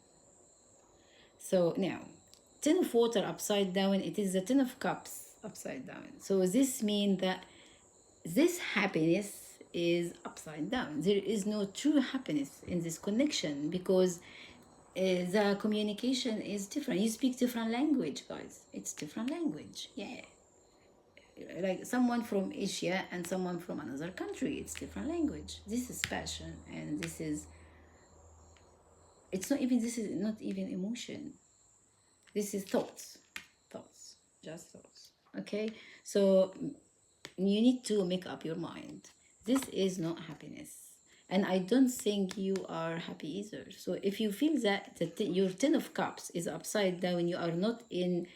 So now, 10 of water upside down, it is the 10 of cups upside down. So this means that this happiness is upside down. There is no true happiness in this connection, because the communication is different. You speak different language, guys. It's different language. Yeah. Like someone from Asia and someone from another country, it's different language. This is passion, and this is not even emotion. This is thoughts, just thoughts. Okay, so you need to make up your mind. This is not happiness, and I don't think you are happy either. So if you feel that your 10 of cups is upside down, you are not in,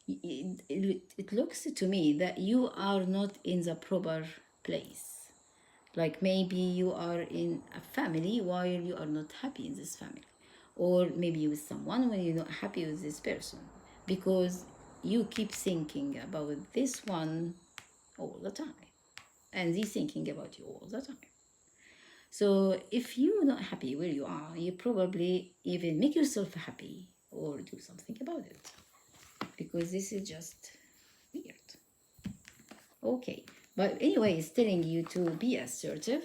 it looks to me that you are not in the proper place. Like maybe you are in a family while you are not happy in this family, or maybe with someone when you're not happy with this person, because you keep thinking about this one all the time, and they're thinking about you all the time. So if you're not happy where you are, you probably even make yourself happy or do something about it, because this is just weird. Okay, but anyway, it's telling you to be assertive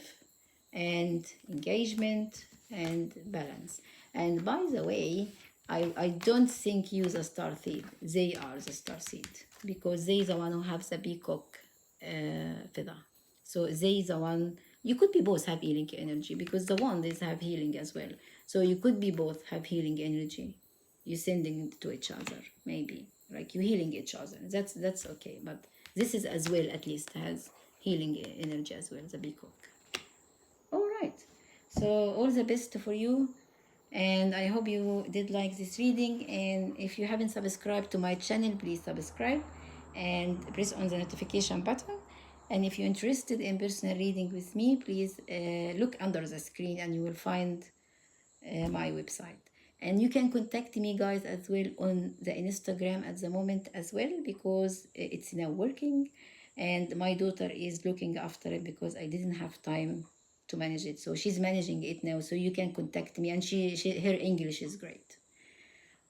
and engagement and balance. And by the way, I don't think you the star seed. They are the star seed, because they the one who have the peacock feather. So they the one, you could be both have healing energy, because the one is have healing as well. So you could be both have healing energy. You're sending it to each other, maybe. Like you healing each other. That's okay. But this is as well, at least has healing energy as well, the peacock. All right. So all the best for you. And I hope you did like this reading. And if you haven't subscribed to my channel, please subscribe and press on the notification button. And if you're interested in personal reading with me, please look under the screen and you will find my website. And you can contact me, guys, as well on the Instagram at the moment as well, because it's now working and my daughter is looking after it, because I didn't have time to manage it. So she's managing it now, so you can contact me, and her English is great.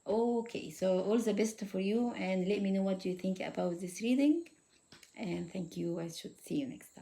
Okay, so all the best for you, and let me know what you think about this reading. And thank you. I should see you next time.